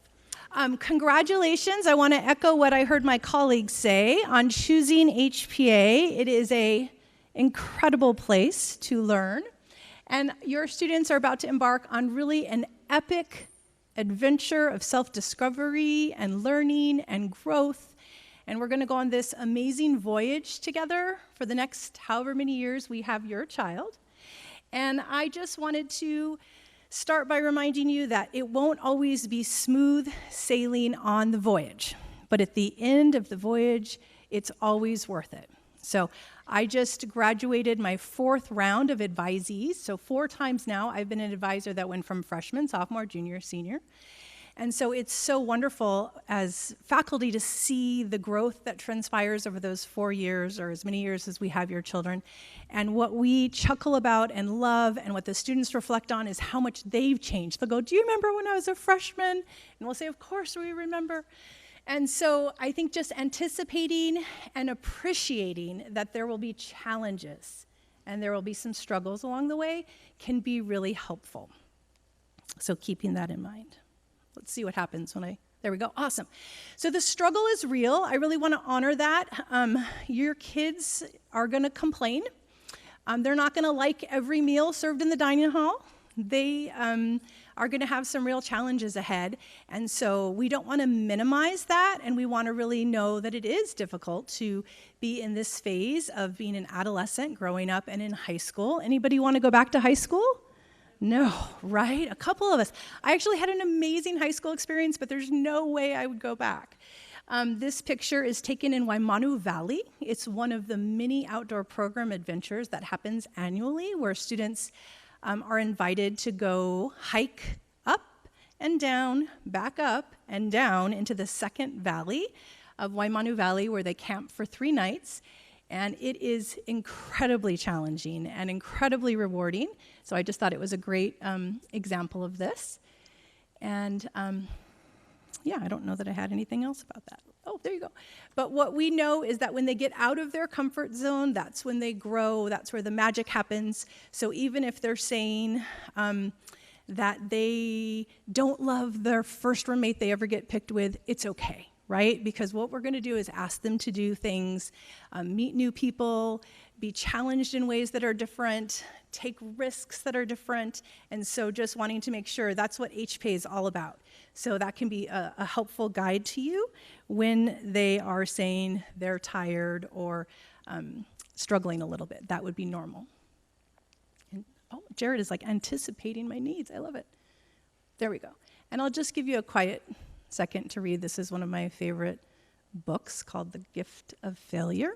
Speaker 13: Congratulations. I want to echo what I heard my colleagues say on choosing HPA. It is an incredible place to learn. And your students are about to embark on really an epic adventure of self-discovery and learning and growth. And we're going to go on this amazing voyage together for the next however many years we have your child. And I just wanted to start by reminding you that it won't always be smooth sailing on the voyage, but at the end of the voyage, it's always worth it. So I just graduated my 4th round of advisees. So 4 times now I've been an advisor that went from freshman, sophomore, junior, senior. And so it's so wonderful as faculty to see the growth that transpires over those 4 years or as many years as we have your children. And what we chuckle about and love and what the students reflect on is how much they've changed. They'll go, do you remember when I was a freshman? And we'll say, of course we remember. And so I think just anticipating and appreciating that there will be challenges and there will be some struggles along the way can be really helpful. So keeping that in mind. Let's see what happens when there we go, awesome. So the struggle is real. I really want to honor that. Your kids are going to complain. They're not going to like every meal served in the dining hall. They are going to have some real challenges ahead. And so we don't want to minimize that, and we want to really know that it is difficult to be in this phase of being an adolescent, growing up, and in high school. Anybody want to go back to high school? No, right? A couple of us. I actually had an amazing high school experience, but there's no way I would go back. This picture is taken in Waimanu Valley. It's one of the many outdoor program adventures that happens annually where students are invited to go hike up and down, back up and down into the second valley of Waimanu Valley where they camp for 3 nights. And it is incredibly challenging and incredibly rewarding. So I just thought it was a great example of this. And yeah, I don't know that I had anything else about that. Oh, there you go. But what we know is that when they get out of their comfort zone, that's when they grow, that's where the magic happens. So even if they're saying that they don't love their first roommate they ever get picked with, it's okay. Right? Because what we're going to do is ask them to do things, meet new people, be challenged in ways that are different, take risks that are different, and so just wanting to make sure that's what HPA is all about. So that can be a helpful guide to you when they are saying they're tired or struggling a little bit. That would be normal. And, oh, Jared is like anticipating my needs. I love it. There we go. And I'll just give you a quiet second to read. This is one of my favorite books called The Gift of Failure.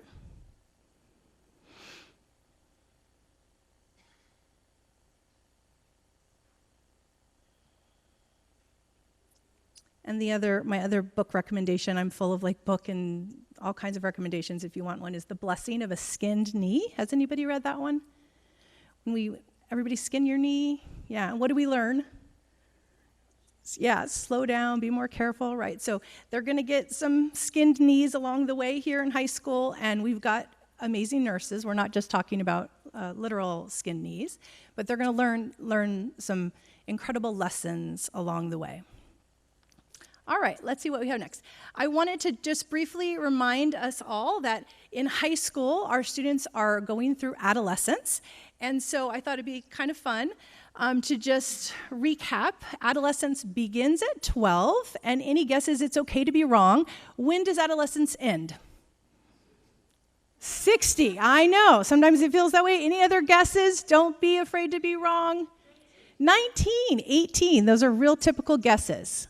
Speaker 13: And my other book recommendation, I'm full of like book and all kinds of recommendations if you want one, is The Blessing of a Skinned Knee. Has anybody read that one? Everybody skin your knee? Yeah, and what do we learn? Yeah, slow down, be more careful, right? So they're going to get some skinned knees along the way here in high school, and we've got amazing nurses. We're not just talking about literal skinned knees, but they're going to learn some incredible lessons along the way. All right, let's see what we have next. I wanted to just briefly remind us all that in high school, our students are going through adolescence, and so I thought it'd be kind of fun to just recap. Adolescence begins at 12, and any guesses, it's okay to be wrong. When does adolescence end? 60, I know. Sometimes it feels that way. Any other guesses? Don't be afraid to be wrong. 19, 18, those are real typical guesses.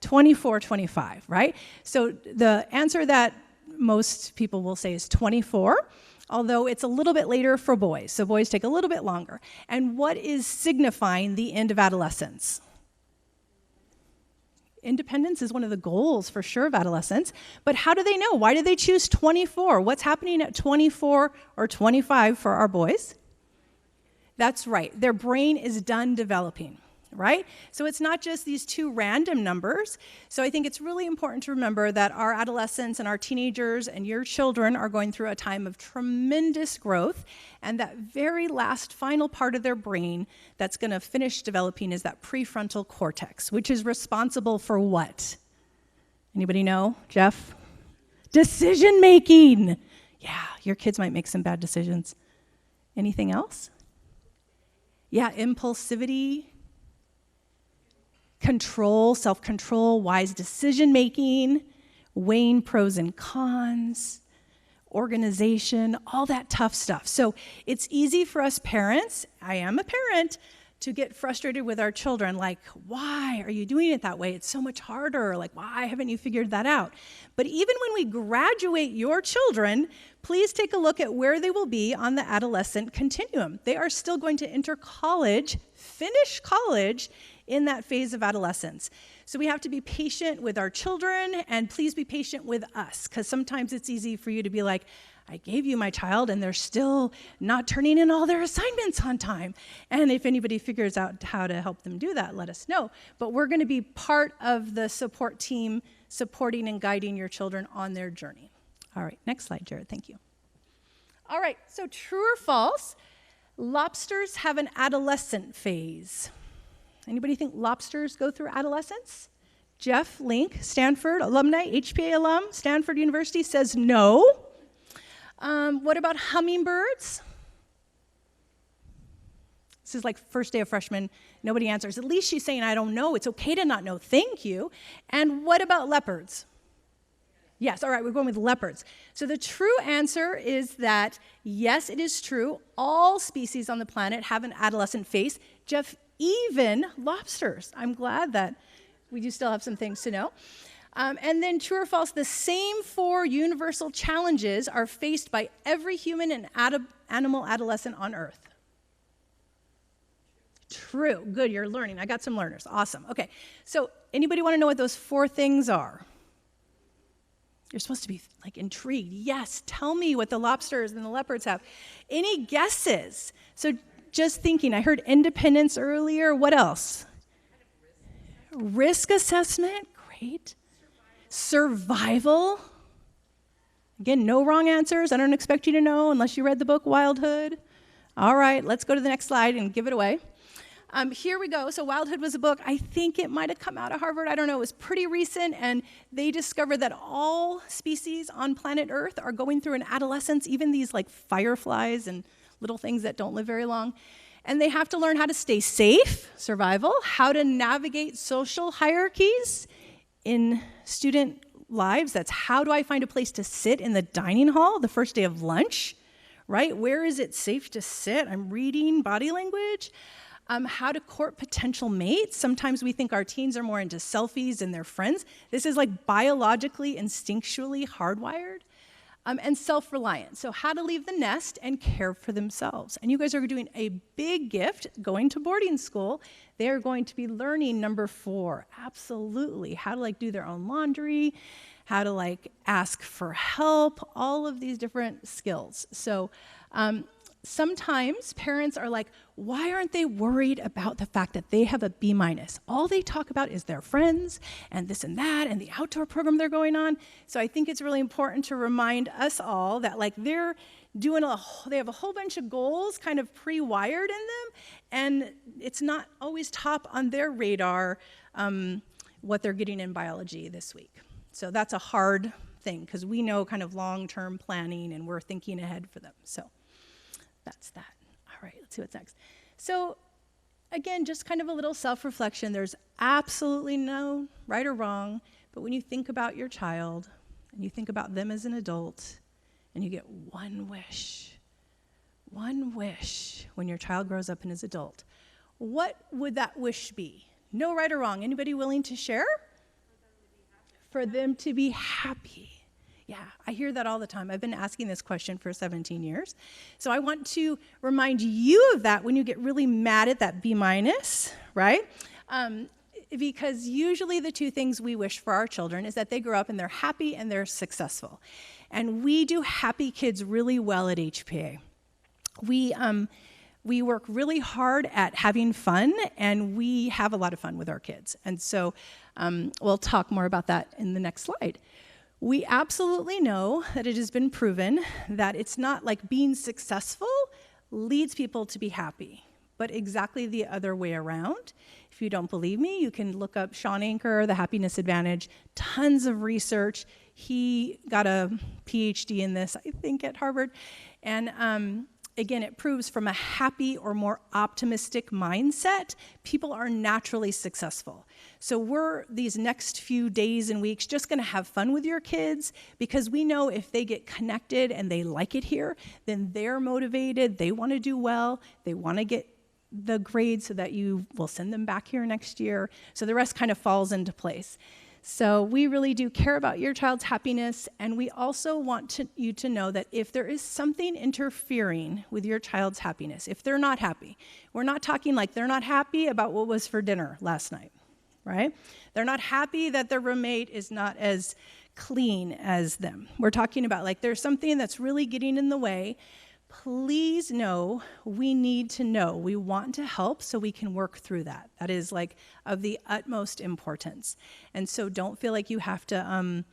Speaker 13: 24, 25, right? So the answer that most people will say is 24. Although it's a little bit later for boys. So boys take a little bit longer. And what is signifying the end of adolescence? Independence is one of the goals for sure of adolescence. But how do they know? Why did they choose 24? What's happening at 24 or 25 for our boys? That's right. Their brain is done developing. right? So it's not just these two random numbers. So I think it's really important to remember that our adolescents and our teenagers and your children are going through a time of tremendous growth, and that very last final part of their brain that's going to finish developing is that prefrontal cortex, which is responsible for what? Anybody know? Jeff? Decision making. Yeah, your kids might make some bad decisions. Anything else? Yeah, impulsivity, control, self-control, wise decision-making, weighing pros and cons, organization, all that tough stuff. So it's easy for us parents, I am a parent, to get frustrated with our children, like, why are you doing it that way? It's so much harder. Like, why haven't you figured that out? But even when we graduate your children, please take a look at where they will be on the adolescent continuum. They are still going to enter college, finish college in that phase of adolescence. So we have to be patient with our children, and please be patient with us, because sometimes it's easy for you to be like, I gave you my child and they're still not turning in all their assignments on time. And if anybody figures out how to help them do that, let us know. But we're going to be part of the support team supporting and guiding your children on their journey. All right, next slide, Jared, thank you. All right, so true or false, lobsters have an adolescent phase. Anybody think lobsters go through adolescence? Jeff Link, Stanford alumni, HPA alum, Stanford University, says no. What about hummingbirds? This is like first day of freshman, nobody answers. At least she's saying, I don't know. It's okay to not know, thank you. And what about leopards? Yes, all right, we're going with leopards. So the true answer is that, yes, it is true. All species on the planet have an adolescent phase. Jeff, even lobsters. I'm glad that we do still have some things to know. And then true or false, the same 4 universal challenges are faced by every human and animal adolescent on Earth. True. Good, you're learning. I got some learners. Awesome. Okay, so anybody want to know what those 4 things are? You're supposed to be like intrigued. Yes, tell me what the lobsters and the leopards have. Any guesses? So just thinking, I heard independence earlier. What else? Risk assessment. Great. Survival. Again, no wrong answers. I don't expect you to know unless you read the book Wildhood. All right, let's go to the next slide and give it away. Here we go. So Wildhood was a book, I think it might have come out of Harvard. I don't know. It was pretty recent, and they discovered that all species on planet Earth are going through an adolescence, even these like fireflies and little things that don't live very long. And they have to learn how to stay safe, survival, how to navigate social hierarchies in student lives. That's how do I find a place to sit in the dining hall the first day of lunch, right? Where is it safe to sit? I'm reading body language. How to court potential mates. Sometimes we think our teens are more into selfies and their friends. This is like biologically, instinctually hardwired. And self-reliance. So how to leave the nest and care for themselves. And you guys are doing a big gift going to boarding school. They are going to be learning number 4, absolutely. How to like do their own laundry, how to like ask for help, all of these different skills. So sometimes parents are like, why aren't they worried about the fact that they have a B-? All they talk about is their friends and this and that and the outdoor program they're going on. So I think it's really important to remind us all that like they're doing they have a whole bunch of goals kind of pre-wired in them, and it's not always top on their radar what they're getting in biology this week. So that's a hard thing because we know kind of long-term planning and we're thinking ahead for them. So that's that. All right, let's see what's next. So again, just kind of a little self-reflection. There's absolutely no right or wrong, but when you think about your child and you think about them as an adult and you get one wish when your child grows up and is adult, what would that wish be? No right or wrong. Anybody willing to share? For them to be happy. Yeah, I hear that all the time. I've been asking this question for 17 years. So I want to remind you of that when you get really mad at that B-, right? Because usually the 2 things we wish for our children is that they grow up and they're happy and they're successful. And we do happy kids really well at HPA. We work really hard at having fun, and we have a lot of fun with our kids. And so we'll talk more about that in the next slide. We absolutely know that it has been proven that it's not like being successful leads people to be happy, but exactly the other way around. If you don't believe me, you can look up Sean Anker, The Happiness Advantage, tons of research. He got a PhD in this, I think, at Harvard. And again, it proves from a happy or more optimistic mindset, people are naturally successful. So we're, these next few days and weeks, just gonna have fun with your kids, because we know if they get connected and they like it here, then they're motivated, they wanna do well, they wanna get the grades so that you will send them back here next year. So the rest kind of falls into place. So we really do care about your child's happiness, and we also want you to know that if there is something interfering with your child's happiness, if they're not happy, we're not talking like they're not happy about what was for dinner last night, right? They're not happy that their roommate is not as clean as them. We're talking about like there's something that's really getting in the way. Please know, we need to know. We want to help so we can work through that. That is like of the utmost importance. And so don't feel like you have to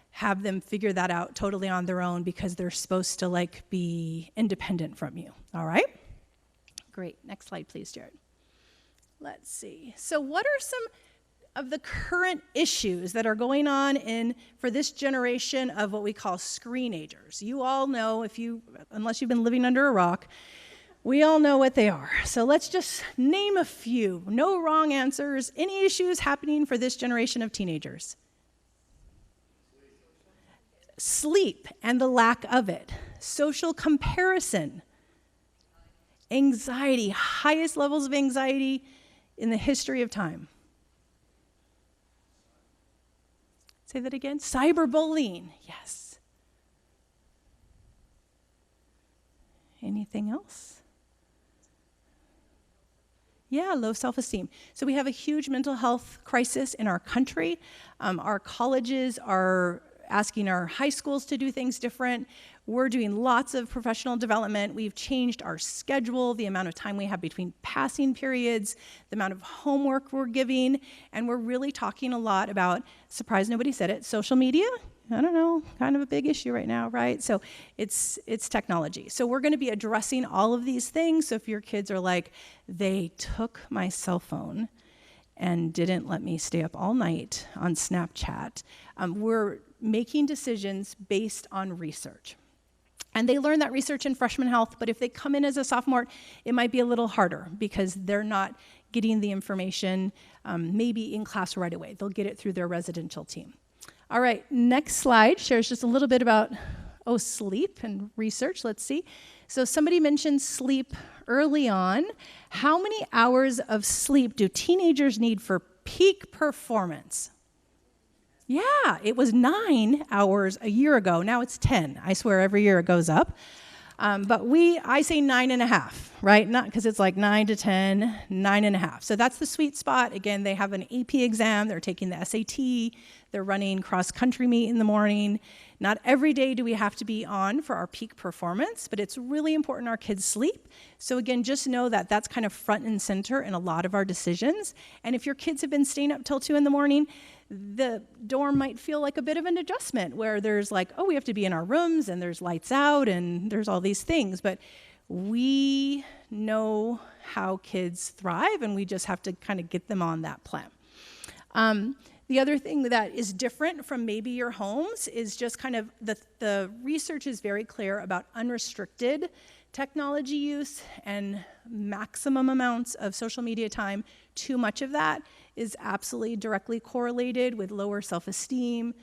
Speaker 13: have them figure that out totally on their own because they're supposed to like be independent from you, all right? Great, next slide please, Jared. Let's see, so what are some of the current issues that are going on for this generation of what we call screenagers? You all know, unless you've been living under a rock, we all know what they are. So let's just name a few. No wrong answers. Any issues happening for this generation of teenagers? Sleep and the lack of it. Social comparison. Anxiety, highest levels of anxiety in the history of time. Say that again. Cyberbullying, yes. Anything else? Yeah, low self-esteem. So we have a huge mental health crisis in our country. Our colleges are asking our high schools to do things different. We're doing lots of professional development. We've changed our schedule, the amount of time we have between passing periods, the amount of homework we're giving, and we're really talking a lot about, surprise, nobody said it, social media. I don't know, kind of a big issue right now, right? So it's technology. So we're gonna be addressing all of these things. So if your kids are like, they took my cell phone and didn't let me stay up all night on Snapchat, we're making decisions based on research. And they learn that research in freshman health, but if they come in as a sophomore, it might be a little harder because they're not getting the information maybe in class right away. They'll get it through their residential team. All right, next slide shares just a little bit about, sleep and research. Let's see. So somebody mentioned sleep early on. How many hours of sleep do teenagers need for peak performance? Yeah, it was 9 hours a year ago. Now it's 10. I swear every year it goes up. But I say 9.5, right? Not because it's like 9 to 10, 9.5. So that's the sweet spot. Again, they have an AP exam. They're taking the SAT. They're running cross-country meet in the morning. Not every day do we have to be on for our peak performance, but it's really important our kids sleep. So again, just know that that's kind of front and center in a lot of our decisions. And if your kids have been staying up till 2 in the morning, the dorm might feel like a bit of an adjustment where there's like, we have to be in our rooms and there's lights out and there's all these things, but we know how kids thrive and we just have to kind of get them on that plan. The other thing that is different from maybe your homes is just kind of the research is very clear about unrestricted technology use and maximum amounts of social media time. Too much of that is absolutely directly correlated with lower self-esteem,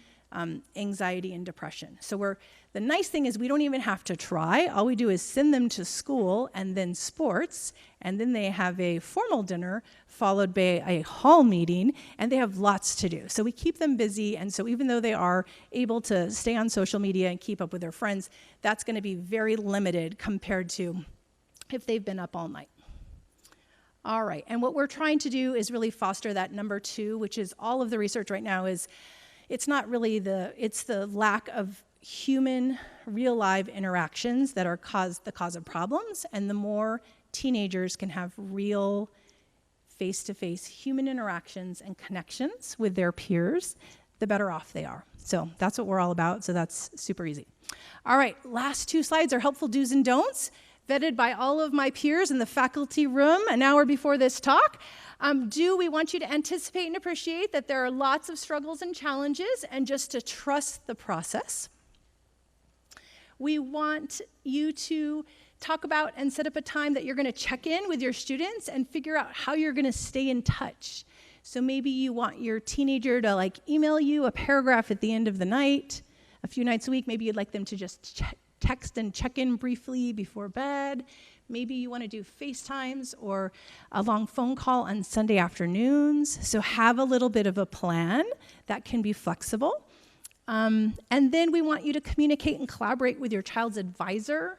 Speaker 13: anxiety, and depression. So the nice thing is we don't even have to try. All we do is send them to school and then sports, and then they have a formal dinner followed by a hall meeting, and they have lots to do. So we keep them busy, and so even though they are able to stay on social media and keep up with their friends, that's gonna be very limited compared to if they've been up all night. All right, and what we're trying to do is really foster that number 2, which is all of the research right now is, it's not really it's the lack of human, real live interactions that are the cause of problems, and the more teenagers can have real face-to-face human interactions and connections with their peers, the better off they are. So that's what we're all about, so that's super easy. All right, last two slides are helpful do's and don'ts, vetted by all of my peers in the faculty room an hour before this talk. We want you to anticipate and appreciate that there are lots of struggles and challenges, and just to trust the process. We want you to talk about and set up a time that you're going to check in with your students and figure out how you're going to stay in touch. So maybe you want your teenager to email you a paragraph at the end of the night, a few nights a week. Maybe you'd like them to just text and check in briefly before bed. Maybe you want to do FaceTimes or a long phone call on Sunday afternoons. So have a little bit of a plan that can be flexible. And then we want you to communicate and collaborate with your child's advisor,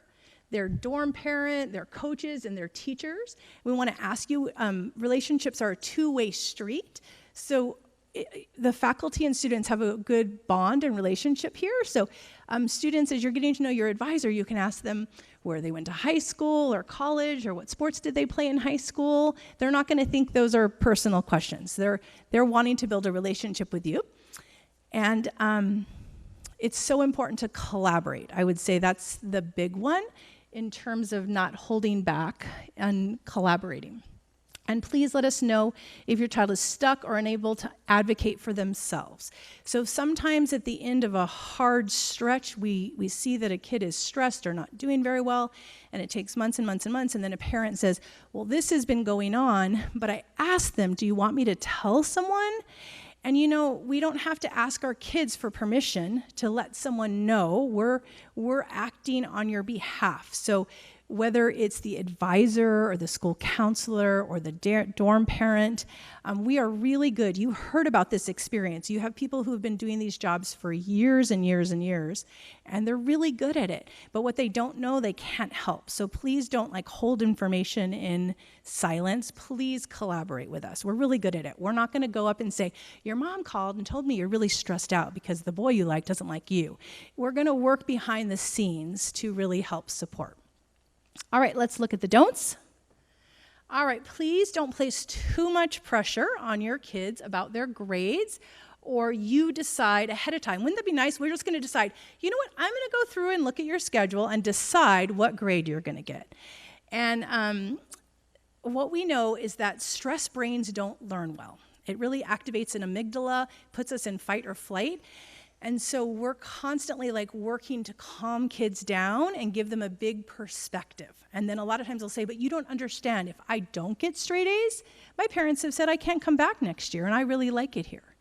Speaker 13: their dorm parent, their coaches, and their teachers. We want to ask you, relationships are a two-way street. So the faculty and students have a good bond and relationship here. So students, as you're getting to know your advisor, you can ask them where they went to high school or college, or what sports did they play in high school. They're not going to think those are personal questions. They're wanting to build a relationship with you. And it's so important to collaborate. I would say that's the big one in terms of not holding back and collaborating. And please let us know if your child is stuck or unable to advocate for themselves. So sometimes at the end of a hard stretch, we see that a kid is stressed or not doing very well, and it takes months and months and months, and then a parent says, well, this has been going on, but I asked them, do you want me to tell someone? And we don't have to ask our kids for permission to let someone know. We're acting on your behalf. So whether it's the advisor or the school counselor or the dorm parent, we are really good. You heard about this experience. You have people who have been doing these jobs for years and years and years, and they're really good at it. But what they don't know, they can't help. So please don't hold information in silence. Please collaborate with us. We're really good at it. We're not going to go up and say, your mom called and told me you're really stressed out because the boy you like doesn't like you. We're going to work behind the scenes to really help support. All right, let's look at the don'ts. All right, please don't place too much pressure on your kids about their grades, or you decide ahead of time. Wouldn't that be nice? We're just going to decide, you know what, I'm going to go through and look at your schedule and decide what grade you're going to get. And what we know is that stress brains don't learn well. It really activates an amygdala, puts us in fight or flight. And so we're constantly working to calm kids down and give them a big perspective. And then a lot of times they'll say, but you don't understand. If I don't get straight A's, my parents have said I can't come back next year, and I really like it here.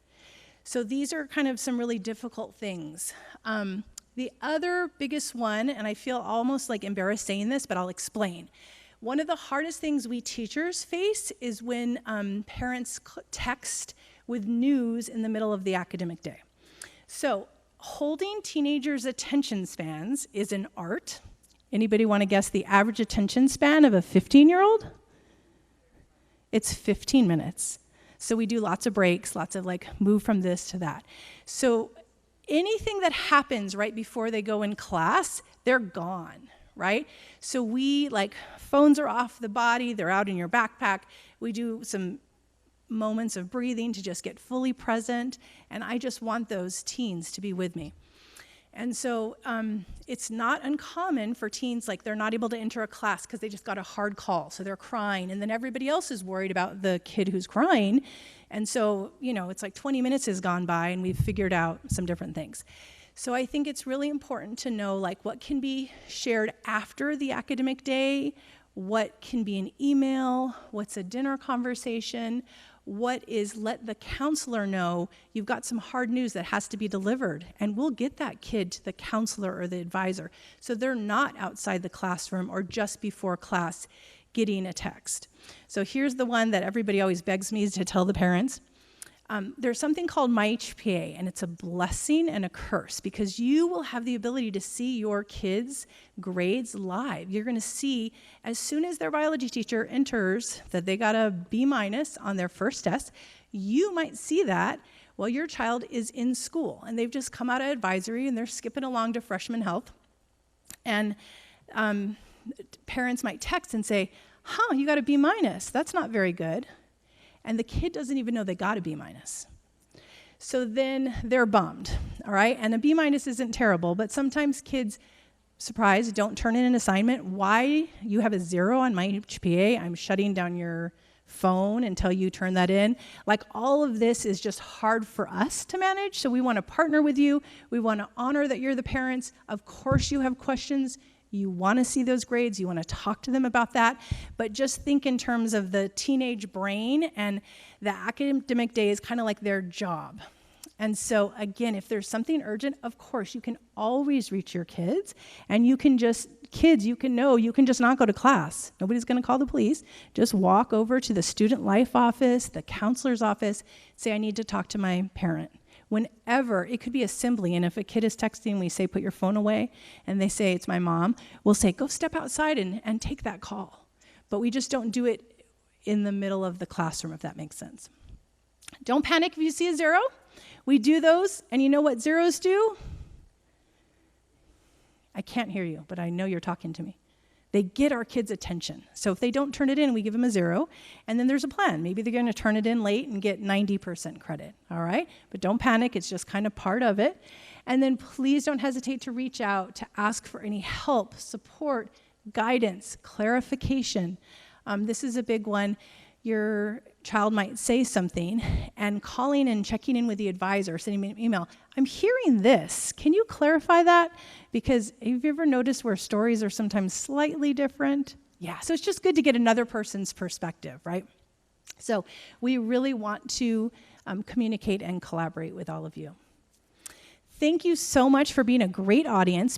Speaker 13: So these are kind of some really difficult things. The other biggest one, and I feel almost embarrassed saying this, but I'll explain. One of the hardest things we teachers face is when parents text with news in the middle of the academic day. So holding teenagers' attention spans is an art. Anybody want to guess the average attention span of a 15-year-old? It's 15 minutes. So we do lots of breaks, lots of move from this to that. So anything that happens right before they go in class, they're gone, right? So we phones are off the body, they're out in your backpack. We do some moments of breathing to just get fully present, and I just want those teens to be with me. And so it's not uncommon for teens, they're not able to enter a class because they just got a hard call, so they're crying, and then everybody else is worried about the kid who's crying, and so, it's 20 minutes has gone by, and we've figured out some different things. So I think it's really important to know, what can be shared after the academic day, what can be an email, what's a dinner conversation, what is let the counselor know you've got some hard news that has to be delivered, and we'll get that kid to the counselor or the advisor so they're not outside the classroom or just before class getting a text. So here's the one that everybody always begs me to tell the parents. There's something called My HPA, and it's a blessing and a curse because you will have the ability to see your kids' grades live. You're going to see as soon as their biology teacher enters that they got a B- on their first test, you might see that Well, your child is in school, and they've just come out of advisory, and they're skipping along to freshman health. And parents might text and say, you got a B-. That's not very good. And the kid doesn't even know they got a B-. So then they're bummed, all right? And a B- isn't terrible, but sometimes kids, surprise, don't turn in an assignment. Why? You have a 0 on my HPA. I'm shutting down your phone until you turn that in. Like, all of this is just hard for us to manage, so we want to partner with you. We want to honor that you're the parents. Of course you have questions. You want to see those grades. You want to talk to them about that. But just think in terms of the teenage brain, and the academic day is kind of like their job. And so, again, if there's something urgent, of course, you can always reach your kids, and you can just not go to class. Nobody's going to call the police. Just walk over to the student life office, the counselor's office, say, I need to talk to my parent. Whenever, it could be assembly, and if a kid is texting, we say, put your phone away, and they say, it's my mom, we'll say, go step outside and take that call. But we just don't do it in the middle of the classroom, if that makes sense. Don't panic if you see a 0. We do those, and you know what zeros do? I can't hear you, but I know you're talking to me. They get our kids' attention. So if they don't turn it in, we give them a 0, and then there's a plan. Maybe they're going to turn it in late and get 90% credit, all right? But don't panic. It's just kind of part of it. And then please don't hesitate to reach out to ask for any help, support, guidance, clarification. This is a big one. Your child might say something, and calling and checking in with the advisor, sending me an email, I'm hearing this. Can you clarify that? Because have you ever noticed where stories are sometimes slightly different? Yeah, so it's just good to get another person's perspective, right? So we really want to communicate and collaborate with all of you. Thank you so much for being a great audience.